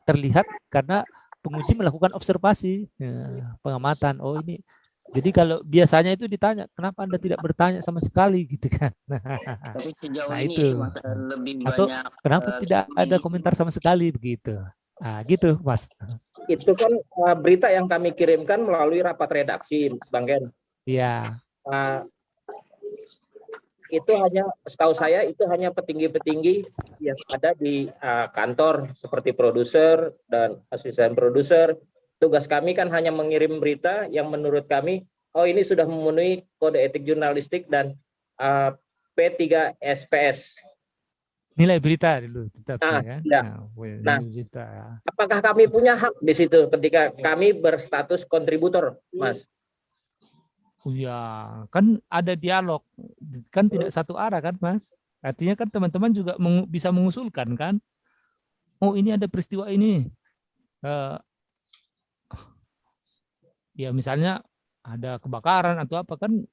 terlihat karena penguji melakukan observasi, pengamatan. Oh ini, jadi kalau biasanya itu ditanya, kenapa Anda tidak bertanya sama sekali gitu kan? Tapi sejauh nah ini itu. lebih Atau banyak kenapa tidak ada komentar sama sekali begitu? Nah gitu Mas. Itu kan berita yang kami kirimkan melalui rapat redaksi, Bang Ken. Iya. Itu hanya, setahu saya itu hanya petinggi-petinggi yang ada di kantor seperti produser dan asisten produser. Tugas kami kan hanya mengirim berita yang menurut kami, oh ini sudah memenuhi kode etik jurnalistik dan P3SPS. Nilai berita dulu. Nah, apakah kami punya hak di situ ketika kami berstatus kontributor, Mas? Ya, kan ada dialog, kan tidak satu arah kan Mas? Artinya kan teman-teman juga bisa mengusulkan kan, oh ini ada peristiwa ini, ya misalnya ada kebakaran atau apa kan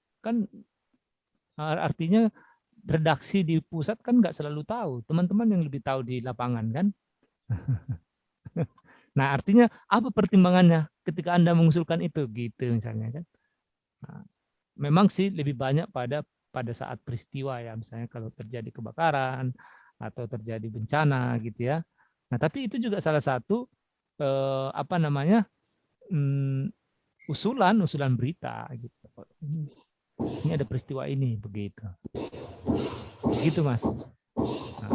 artinya redaksi di pusat kan nggak selalu tahu, teman-teman yang lebih tahu di lapangan kan. Nah artinya apa pertimbangannya ketika Anda mengusulkan itu gitu misalnya kan. Nah, memang sih lebih banyak pada saat peristiwa ya, misalnya kalau terjadi kebakaran atau terjadi bencana gitu ya. Nah tapi itu juga salah satu apa namanya usulan berita gitu. Ini ada peristiwa ini begitu Mas. Nah,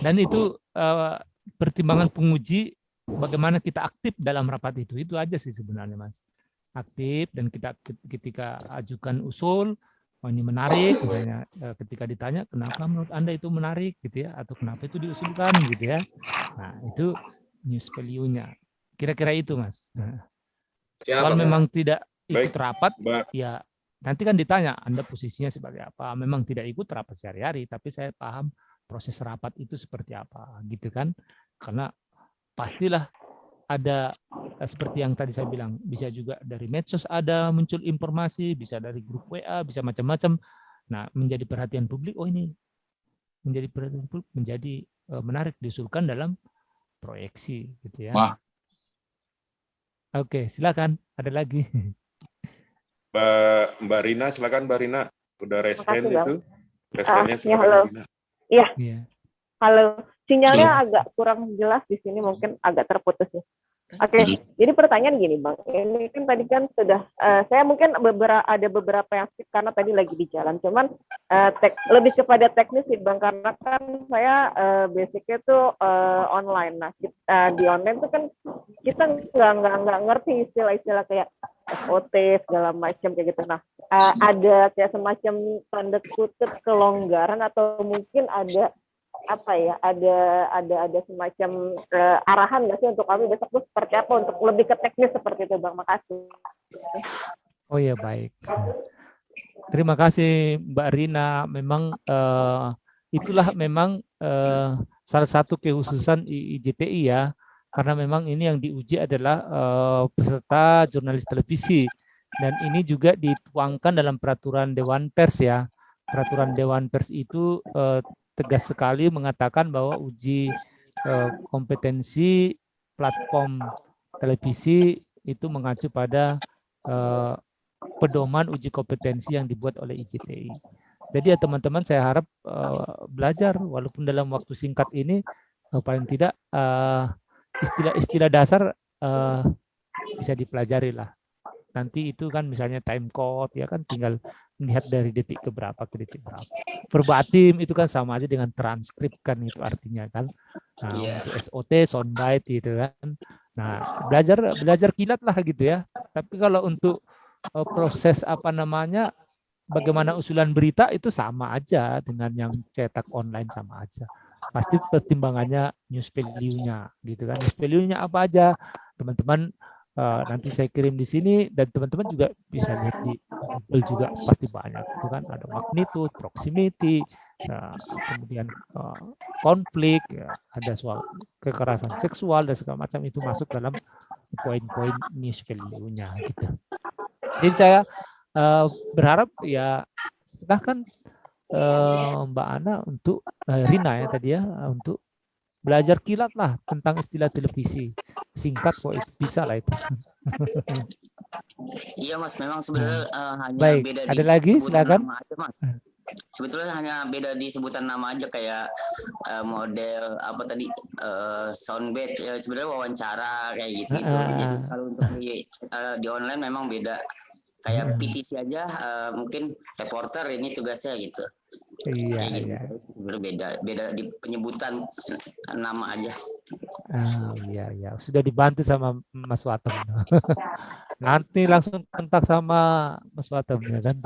dan itu pertimbangan penguji bagaimana kita aktif dalam rapat itu aja sih sebenarnya Mas. Aktif, dan kita ketika ajukan usul, oh ini menarik misalnya, ketika ditanya kenapa menurut Anda itu menarik gitu ya, atau kenapa itu diusulkan gitu ya. Nah itu news value-nya kira-kira itu Mas. Nah, kalau memang tidak ikut rapat ya nanti kan ditanya Anda posisinya sebagai apa. Memang tidak ikut rapat sehari-hari, tapi saya paham proses rapat itu seperti apa gitu kan. Karena pastilah ada seperti yang tadi saya bilang, bisa juga dari medsos ada muncul informasi, bisa dari grup WA, bisa macam-macam. Nah, menjadi perhatian publik, oh ini menjadi perhatian publik, menjadi menarik diusulkan dalam proyeksi gitu ya. Oke, silakan. Ada lagi. Mbak Rina, silakan Mbak Rina. Udah resen itu? Resennya ya, halo. Iya. Halo. Sinyalnya agak kurang jelas di sini, mungkin agak terputus ya. Oke, jadi pertanyaan gini Bang, ini kan tadi kan sudah, saya mungkin ada beberapa yang skip karena tadi lagi di jalan, cuman lebih kepada teknis sih Bang, karena kan saya basicnya tuh online. Nah, di online tuh kan kita nggak ngerti istilah-istilah kayak SOT segala macam kayak gitu. Nah, ada kayak semacam tanda kutip kelonggaran atau mungkin ada apa ya, ada semacam arahan nggak sih untuk kami besok tuh seperti apa untuk lebih ke teknis seperti itu Bang. Makasih. Oh ya, baik. Terima kasih Mbak Rina. Memang itulah memang salah satu kekhususan IJTI ya, karena memang ini yang diuji adalah peserta jurnalis televisi, dan ini juga dituangkan dalam peraturan Dewan Pers ya. Peraturan Dewan Pers itu tegas sekali mengatakan bahwa uji kompetensi platform televisi itu mengacu pada pedoman uji kompetensi yang dibuat oleh IJTI. Jadi ya teman-teman, saya harap belajar walaupun dalam waktu singkat ini, paling tidak istilah-istilah dasar bisa dipelajari lah. Nanti itu kan misalnya time code ya kan, tinggal melihat dari detik ke berapa ke detik berapa. Verbatim itu kan sama aja dengan transkrip kan, itu artinya kan. Nah, untuk SOT soundbite gitu kan. Nah, belajar kilat lah gitu ya. Tapi kalau untuk proses apa namanya, bagaimana usulan berita itu sama aja dengan yang cetak online, sama aja. Pasti pertimbangannya news value-nya gitu kan. News value-nya apa aja, teman-teman nanti saya kirim di sini, dan teman-teman juga bisa lihat di Google juga pasti banyak itu kan, ada magnitude, proximity, kemudian konflik, ya, ada soal kekerasan seksual dan segala macam, itu masuk dalam poin-poin news value-nya gitu. Jadi saya berharap ya silahkan Mbak Ana untuk Rina ya tadi ya, untuk belajar kilat lah tentang istilah televisi, singkat kok bisa lah itu. Iya Mas, memang sebenarnya hanya baik, beda ada lagi silakan. nama aja, Mas. Sebetulnya hanya beda di sebutan nama aja, kayak model apa tadi, soundbite ya, sebenarnya wawancara kayak gitu. Jadi kalau untuk di online memang beda. Kayak PTC aja mungkin reporter ini tugasnya gitu. Iya, gitu. iya. Beda di penyebutan nama aja. Iya. Sudah dibantu sama Mas Watem. Nanti langsung kontak sama Mas Watem ya kan,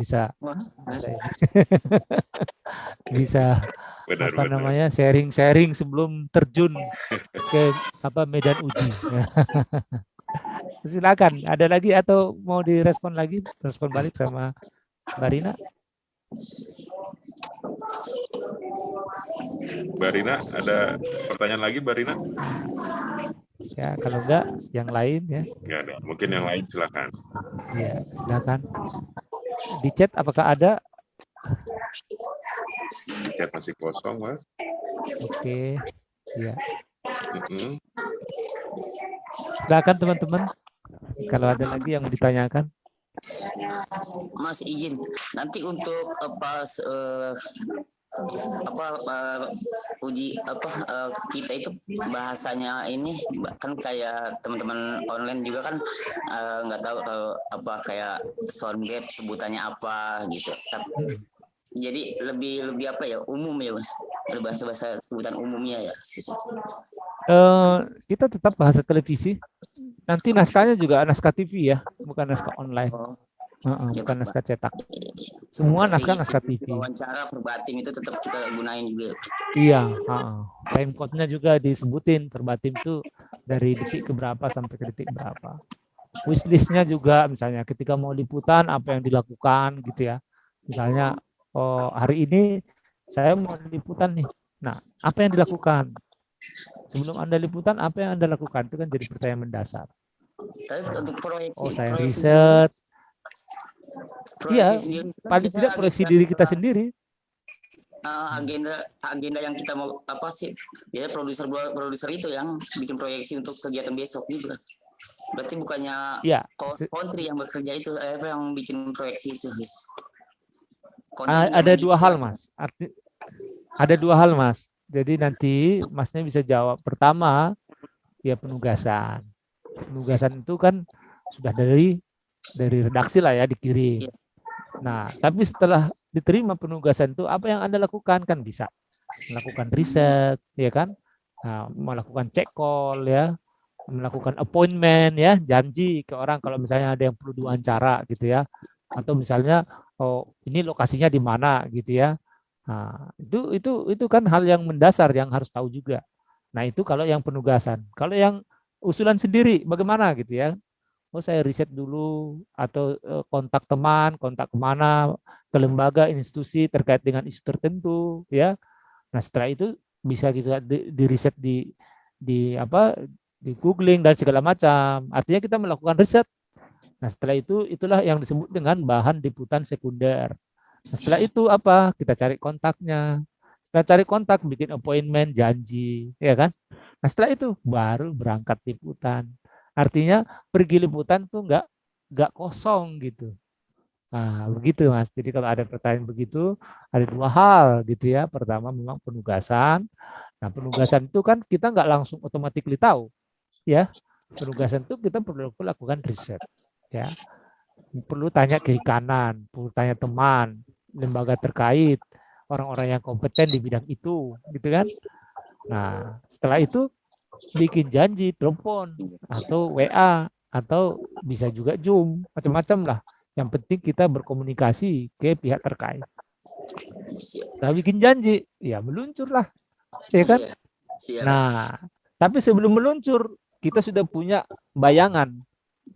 bisa apa namanya, sharing sebelum terjun ke medan uji. Silakan, ada lagi atau mau direspon lagi, respon balik sama Mbak Rina? Mbak Rina, ada pertanyaan lagi, Mbak Rina? Ya, kalau enggak yang lain ya. Nggak ada. Mungkin yang lain silakan. Ya, silakan. Di chat apakah ada? Chat masih kosong, Mas. Oke. Ya. Mm-mm. Silakan teman-teman. Kalau ada lagi yang ditanyakan. Mas izin nanti untuk uji kita itu bahasanya ini kan kayak teman-teman online juga kan nggak tahu kalau kayak soundbed sebutannya apa gitu. Jadi lebih apa ya, umum ya Mas, bahasa sebutan umumnya ya. Kita tetap bahasa televisi. Nanti naskahnya juga naskah TV ya, bukan naskah online. Bukan naskah cetak. Semua naskah TV. Wawancara verbatim itu tetap kita gunain juga. Iya. Time code-nya juga disebutin. Verbatim itu dari detik ke berapa sampai ke detik berapa. Wishlist-nya juga, misalnya ketika mau liputan apa yang dilakukan gitu ya. Misalnya hari ini saya mau liputan nih. Nah, apa yang dilakukan? Sebelum Anda liputan, apa yang Anda lakukan? Itu kan jadi pertanyaan mendasar. Untuk proyeksi, saya riset. Iya, paling tidak proyeksi diri kita sendiri. Agenda yang kita mau apa sih? Ya produser itu yang bikin proyeksi untuk kegiatan besok gitu kan. Berarti bukannya country yang bekerja itu, yang bikin proyeksi itu. Ada dua hal, Mas. Ada dua hal, Mas. Jadi nanti Masnya bisa jawab. Pertama, ya penugasan. Penugasan itu kan sudah dari redaksi lah ya, dikirim. Nah, tapi setelah diterima penugasan itu, apa yang Anda lakukan? Kan bisa melakukan riset, ya kan? Nah, melakukan check call, ya, melakukan appointment, ya, janji ke orang kalau misalnya ada yang perlu diwawancara, gitu ya. Atau misalnya, ini lokasinya di mana, gitu ya. Nah, itu kan hal yang mendasar yang harus tahu juga. Nah, itu kalau yang penugasan. Kalau yang usulan sendiri, bagaimana, gitu ya? Saya riset dulu, atau kontak teman, kontak kemana, ke lembaga, institusi terkait dengan isu tertentu, ya. Nah, setelah itu bisa kita di riset di googling dan segala macam. Artinya kita melakukan riset. Nah, setelah itu itulah yang disebut dengan bahan liputan sekunder. Nah, setelah itu apa? Kita cari kontaknya. Setelah cari kontak, bikin appointment, janji, ya kan? Nah, setelah itu baru berangkat liputan. Artinya pergi liputan tuh nggak kosong gitu. Nah, begitu Mas. Jadi kalau ada pertanyaan begitu, ada dua hal gitu ya. Pertama memang penugasan. Nah, penugasan itu kan kita nggak langsung otomatis tahu, ya. Penugasan itu kita perlu lakukan riset, ya. Perlu tanya kiri kanan, perlu tanya teman, lembaga terkait, orang-orang yang kompeten di bidang itu, gitu kan. Nah, setelah itu bikin janji, telepon, atau WA, atau bisa juga Zoom, macam-macam lah. Yang penting kita berkomunikasi ke pihak terkait. Nah, bikin janji, ya meluncurlah, ya kan? Nah, tapi sebelum meluncur, kita sudah punya bayangan.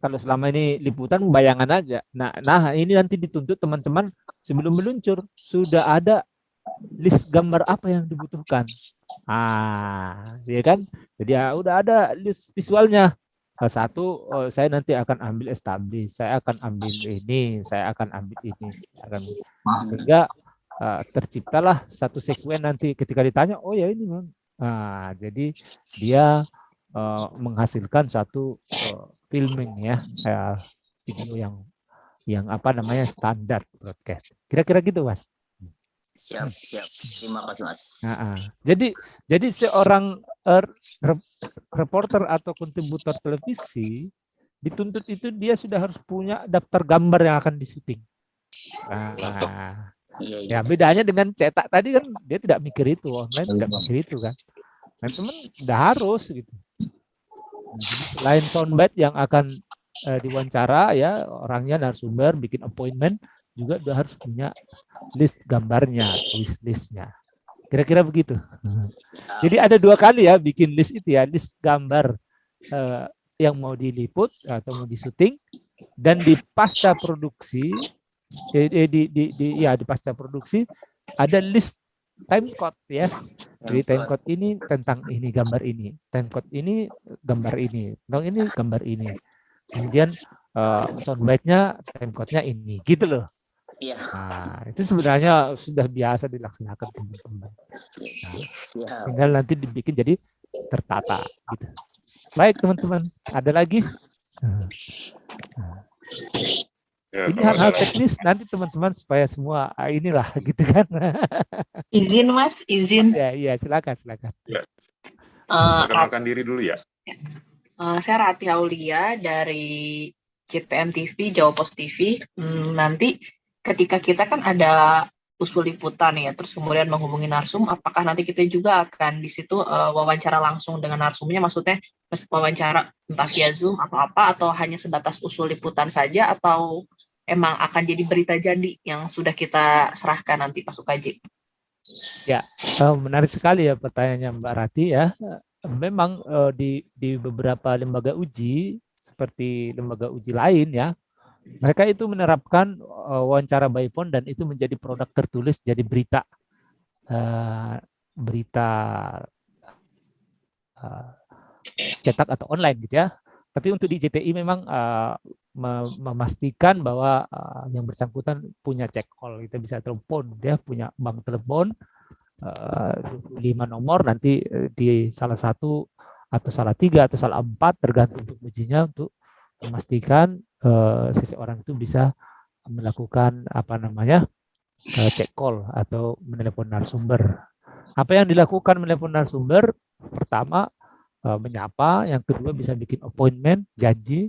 Kalau selama ini liputan bayangan aja. Nah, ini nanti dituntut teman-teman sebelum meluncur sudah ada list gambar apa yang dibutuhkan. Ya kan? Jadi ya udah ada list visualnya. Satu, saya nanti akan ambil establish, saya akan ambil ini, saya akan ambil ini. Sehingga terciptalah satu sekuen nanti ketika ditanya, oh ya ini Bang. Jadi dia menghasilkan satu filming ya, video yang apa namanya standar broadcast. Kira-kira gitu, Mas. Siap. Terima kasih, Mas. Jadi seorang reporter atau kontributor televisi dituntut itu dia sudah harus punya daftar gambar yang akan disyuting. Ya bedanya dengan cetak tadi kan dia tidak mikir itu, online tidak mikir itu kan. Nah, teman udah harus gitu. Selain soundbite yang akan diwawancara ya, orangnya narasumber bikin appointment juga udah harus punya list gambarnya, listnya. Kira-kira begitu. Jadi ada dua kali ya bikin list itu ya, list gambar yang mau diliput atau mau disuting, dan di pasca produksi di pasca produksi ada list timecode ya. Jadi timecode ini tentang ini gambar ini, timecode ini gambar ini, tentang ini gambar ini. Kemudian soundbite-nya timecode-nya ini, gitu loh. Iya. Nah, itu sebenarnya sudah biasa dilaksanakan teman-teman. Nah, tinggal nanti dibikin jadi tertata gitu. Baik teman-teman, ada lagi? Ya, Ini kalau hal-hal dalam- teknis nanti teman-teman supaya semua inilah gitu kan. Izin Mas, izin. Ya, iya silakan. perkenalkan diri dulu ya. Saya Rati Aulia dari JPM TV, Jawa Post TV. Nanti ketika kita kan ada usul liputan ya, terus kemudian menghubungi narsum, apakah nanti kita juga akan di situ wawancara langsung dengan narsumnya, maksudnya wawancara entah via Zoom atau apa, atau hanya sebatas usul liputan saja, atau emang akan jadi berita jadi yang sudah kita serahkan nanti pas UKJ? Ya, menarik sekali ya pertanyaannya Mbak Rati ya. Memang di beberapa lembaga uji seperti lembaga uji lain ya, mereka itu menerapkan wawancara by phone dan itu menjadi produk tertulis jadi berita cetak atau online gitu ya. Tapi untuk di JTI memang memastikan bahwa yang bersangkutan punya check call, kita bisa telepon, dia punya bank telepon 25 nomor, nanti di salah satu atau salah 3 atau salah 4 tergantung untuk ujinya, untuk memastikan seseorang itu bisa melakukan check call atau menelepon narasumber. Apa yang dilakukan menelepon narasumber? Pertama, menyapa, yang kedua bisa bikin appointment, janji,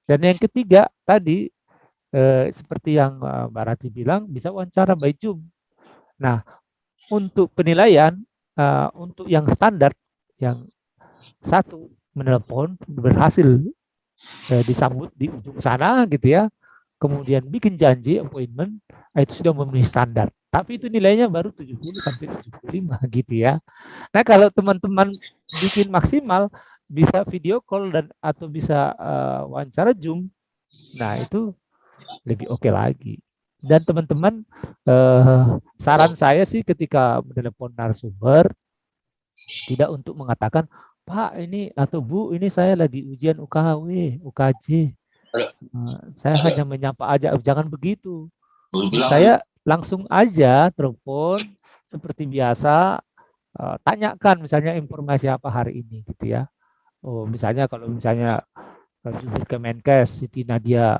dan yang ketiga tadi seperti yang Mbak Rati bilang, bisa wawancara by Zoom. Nah, untuk penilaian, untuk yang standar, yang satu menelepon berhasil disambut di ujung sana gitu ya, kemudian bikin janji appointment, itu sudah memenuhi standar. Tapi itu nilainya baru 70 sampai 75 gitu ya. Nah, kalau teman-teman bikin maksimal, bisa video call dan atau bisa wawancara Zoom, nah itu lebih oke lagi. Dan teman-teman, saran saya sih ketika menelepon narasumber, tidak untuk mengatakan, Pak ini atau Bu ini saya lagi ujian UKW, UKJ, saya hanya menyapa aja, jangan begitu. Saya langsung aja telepon seperti biasa, tanyakan misalnya informasi apa hari ini gitu ya. Oh, misalnya kalau misalnya Jubir Kemenkes Siti Nadia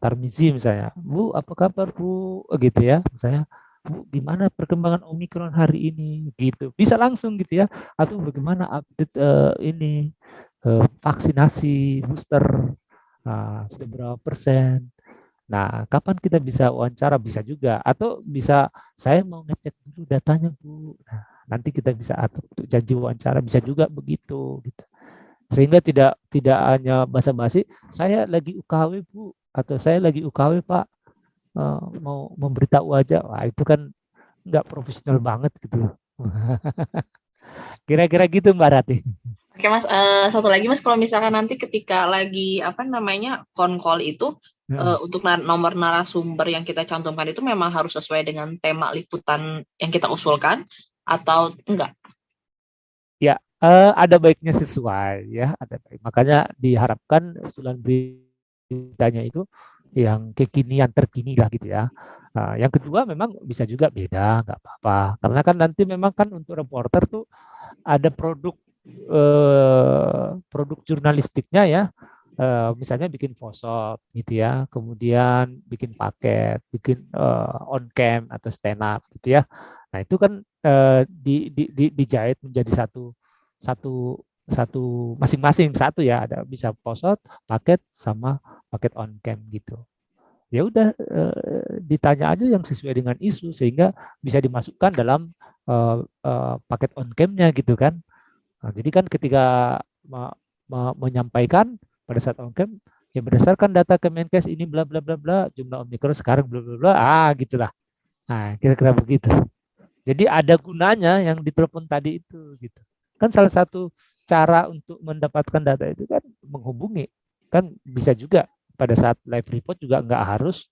Tarmizi misalnya, Bu apa kabar Bu, gitu ya, misalnya, Bu gimana perkembangan Omikron hari ini gitu, bisa langsung gitu ya. Atau bagaimana update ini vaksinasi booster, sudah berapa persen. Nah, kapan kita bisa wawancara, bisa juga. Atau bisa, saya mau ngecek dulu datanya Bu, nah, nanti kita bisa atur untuk janji wawancara, bisa juga begitu gitu. Sehingga tidak hanya basa-basi, saya lagi UKW Bu, atau saya lagi UKW Pak, mau memberitahu aja. Wah, itu kan nggak profesional banget gitu. Kira-kira gitu Mbak Rati. Oke Mas, satu lagi Mas, kalau misalkan nanti ketika lagi call itu, untuk nomor narasumber yang kita cantumkan itu memang harus sesuai dengan tema liputan yang kita usulkan atau enggak? Ya, ada baiknya sesuai ya, ada baik. Makanya diharapkan usulan beritanya itu yang kekinian, terkini lah gitu ya. Yang kedua memang bisa juga beda, nggak apa-apa. Karena kan nanti memang kan untuk reporter tuh ada produk jurnalistiknya ya. Misalnya bikin foto gitu ya, kemudian bikin paket, bikin on cam atau stand up gitu ya. Nah itu kan dijahit menjadi satu masing-masing satu ya, ada bisa post paket sama paket on cam gitu. Ya udah, ditanya aja yang sesuai dengan isu sehingga bisa dimasukkan dalam paket on cam-nya gitu kan. Nah, jadi kan ketika menyampaikan pada saat on cam, ya berdasarkan data Kemenkes ini bla bla bla bla, jumlah Omikron sekarang bla bla bla, gitulah. Nah, kira-kira begitu. Jadi ada gunanya yang ditelepon tadi itu gitu. Kan salah satu cara untuk mendapatkan data itu kan menghubungi. Kan bisa juga pada saat live report juga nggak harus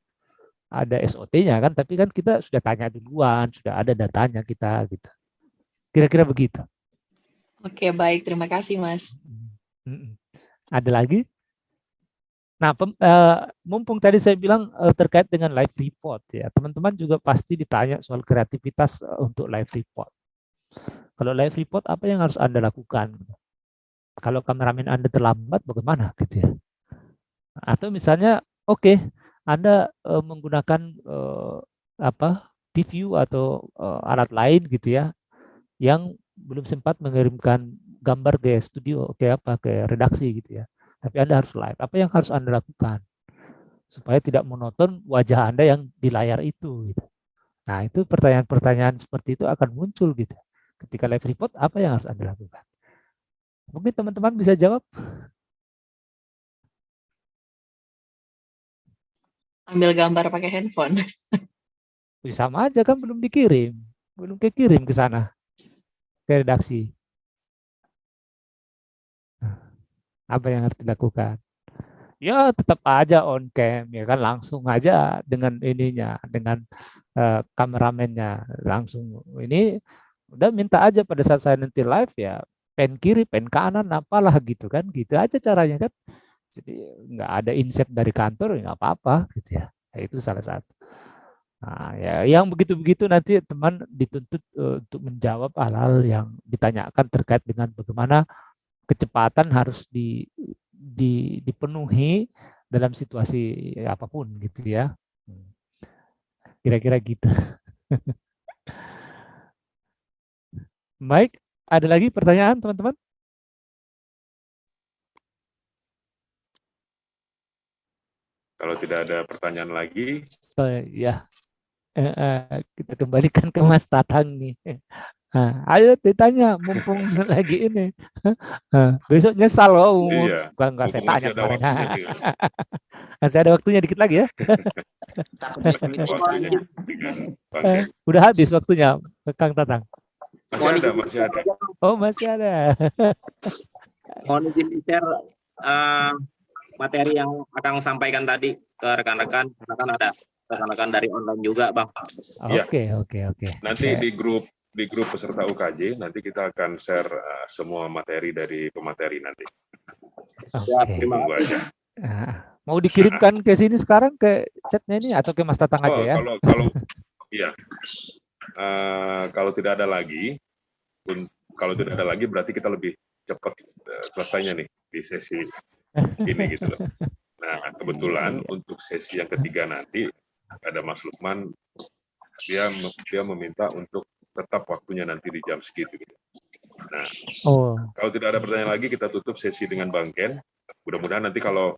ada SOT-nya kan, tapi kan kita sudah tanya duluan, sudah ada datanya kita gitu. Kira-kira begitu. Oke, baik. Terima kasih, Mas. Ada lagi? Nah, mumpung tadi saya bilang terkait dengan live report ya, teman-teman juga pasti ditanya soal kreativitas untuk live report. Kalau live report apa yang harus Anda lakukan? Kalau kameramen Anda terlambat bagaimana gitu ya? Atau misalnya oke, Anda menggunakan TView atau alat lain gitu ya yang belum sempat mengirimkan gambar ke studio, ke redaksi gitu ya. Tapi Anda harus live. Apa yang harus Anda lakukan supaya tidak monoton wajah Anda yang di layar itu gitu. Nah, itu pertanyaan-pertanyaan seperti itu akan muncul gitu. Ketika live report apa yang harus Anda lakukan? Mungkin teman-teman bisa jawab. Ambil gambar pakai handphone. Sama aja kan belum dikirim. Belum kekirim ke sana. Ke redaksi. Apa yang harus dilakukan? Ya tetap aja on cam ya kan, langsung aja dengan ininya, dengan kameramennya langsung ini udah minta aja pada saat saya nanti live ya pen kiri, pen kanan, apalah gitu kan, gitu aja caranya kan. Jadi nggak ada inset dari kantor ya nggak apa-apa gitu ya. Nah, itu salah satu. Nah, ya yang begitu-begitu nanti teman dituntut untuk menjawab hal-hal yang ditanyakan terkait dengan bagaimana kecepatan harus dipenuhi dalam situasi apapun gitu ya. Kira-kira gitu. Baik, ada lagi pertanyaan teman-teman? Kalau tidak ada pertanyaan lagi, Ya, kita kembalikan ke Mas Tatang nih. Nah, ayo ditanya, mumpung lagi ini. Besok nyesal, iya, nggak saya mumpung tanya masih ada kemarin. waktunya nih, Mas. Masih ada waktunya dikit lagi ya. Waktunya dengan Bang Ken. Udah habis waktunya, Kang Tatang. Masih ada. Oh, masih ada. Mohon izin share materi yang akan sampaikan tadi ke rekan-rekan, karena kan ada rekan-rekan dari online juga, Bang. Iya. Oke. Nanti di grup peserta UKJ nanti kita akan share semua materi dari pemateri nanti. Ya, Oke. terima Tunggu aja. Mau dikirimkan ke sini sekarang ke chatnya ini atau ke Mas Tatang aja ya? Iya. Kalau tidak ada lagi, berarti kita lebih cepat selesainya nih di sesi ini gitu loh. Nah, kebetulan untuk sesi yang ketiga nanti ada Mas Lukman, dia meminta untuk tetap waktunya nanti di jam segitu. Gitu. Nah, kalau tidak ada pertanyaan lagi, kita tutup sesi dengan Bang Ken. Mudah-mudahan nanti kalau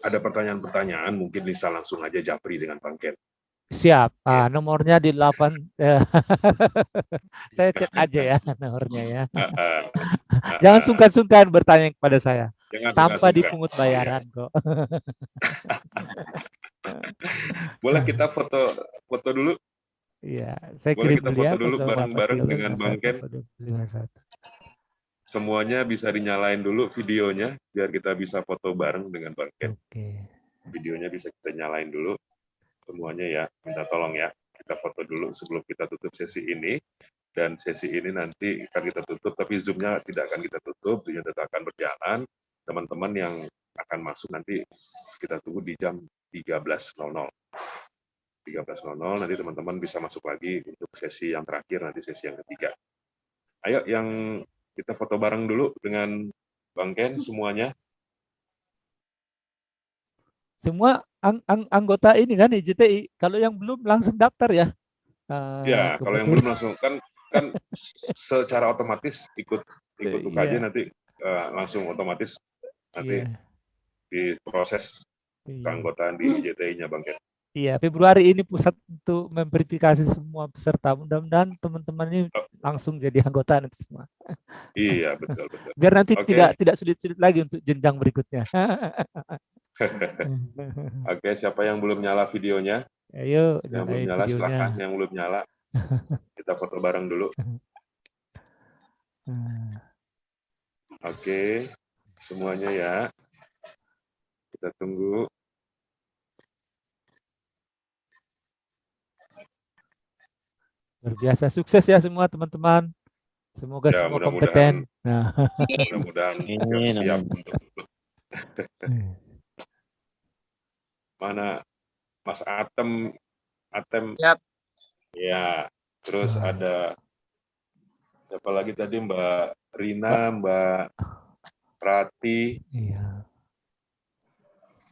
ada pertanyaan-pertanyaan, mungkin bisa langsung aja japri dengan Bang Ken. Siap, nomornya di 8. Saya chat aja ya nomornya ya. Jangan sungkan-sungkan bertanya kepada saya. Tanpa dipungut bayaran kok. Boleh kita foto dulu? Iya, saya boleh kirim kita foto dulu bareng-bareng 13 dengan Bang Ken. Semuanya bisa dinyalain dulu videonya biar kita bisa foto bareng dengan Bang Ken. Oke. Videonya bisa kita nyalain dulu semuanya ya. Minta tolong ya. Kita foto dulu sebelum kita tutup sesi ini. Dan sesi ini nanti akan kita tutup, tapi Zoom-nya tidak akan kita tutup, Zoom-nya tetap akan berjalan. Teman-teman yang akan masuk nanti kita tunggu di jam 13.00. 13.00 nanti teman-teman bisa masuk lagi untuk sesi yang terakhir, nanti sesi yang ketiga. Ayo yang kita foto bareng dulu dengan Bang Ken semuanya. Semua anggota ini kan IJTI, kalau yang belum langsung daftar ya. Ya, kalau yang belum langsung kan secara otomatis ikut UKJ nanti langsung otomatis nanti diproses keanggotaan di IJTI-nya Bang Ken. Iya, Februari ini pusat untuk memverifikasi semua peserta. Mudah-mudahan teman-teman ini langsung jadi anggota nanti semua. Iya, betul. Biar nanti tidak sulit-sulit lagi untuk jenjang berikutnya. Oke, siapa yang belum nyala videonya? Ayo, yang belum nyala silakan, yang belum nyala. Kita foto bareng dulu. Oke, semuanya ya. Kita tunggu. Luar biasa, sukses ya semua teman-teman. Semoga Ya, semua mudah-mudahan- kompeten. Nah. Mudah-mudahan Amin, siap amin. untuk mana Mas Atem. Siap. Ya, terus ada siapa lagi tadi, Mbak Rina, Mbak Rati, Iya.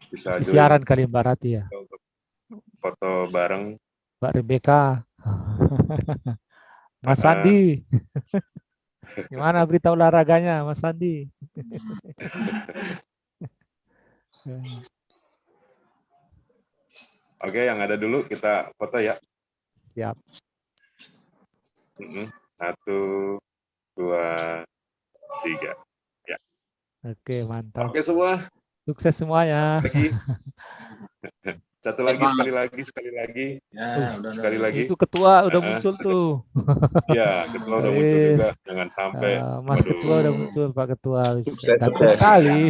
bisa Masih join siaran kali Mbak Rati ya. untuk foto bareng. Mbak Rebecca. Mas Sandi. Gimana berita olahraganya Mas Sandi? Oke, yang ada dulu kita foto ya. Siap. 1, 2, 3. Ya. Oke, mantap. Oke semua. Sukses semuanya. Lagi. Satu lagi, sekali lagi. Ya, Sekali lagi. Itu ketua udah muncul tuh. Ya, ketua udah muncul juga. Jangan sampai. Mas Waduh. Ketua udah muncul, Pak Ketua. Sukses, Ganteng sukses. sekali.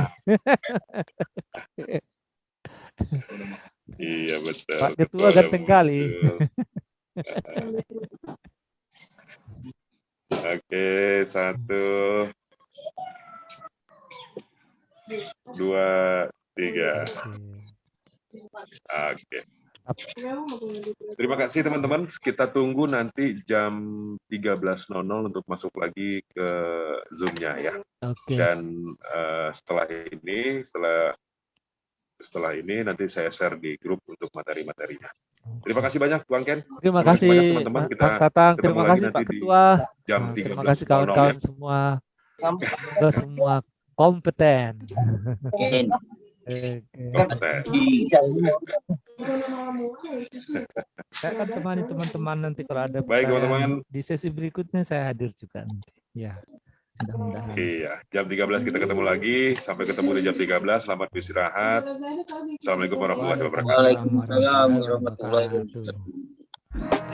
Iya betul. Pak Ketua udah ganteng kali. muncul. Oke, 1, 2, 3. Oke. Terima kasih teman-teman. Kita tunggu nanti jam 13.00 untuk masuk lagi ke Zoom-nya ya. Oke. Dan setelah ini nanti saya share di grup untuk materi-materinya. Terima kasih banyak Bang Ken. Terima banyak kasih teman-teman. Kita Kang Tatang. ketemu Terima lagi kasih nanti Pak di Ketua. jam Terima 13.00 kasih kawan-kawan ya. semua. Semoga semua kompeten. Oke. Kompeten. Saya akan temani teman-teman nanti kalau ada Baik, teman-teman. di sesi berikutnya saya hadir juga nanti. Ya, mudah-mudahan. Iya, jam 13 kita ketemu lagi. Sampai ketemu di jam 13. Selamat beristirahat. Assalamualaikum warahmatullahi wabarakatuh. Waalaikumsalam warahmatullahi wabarakatuh.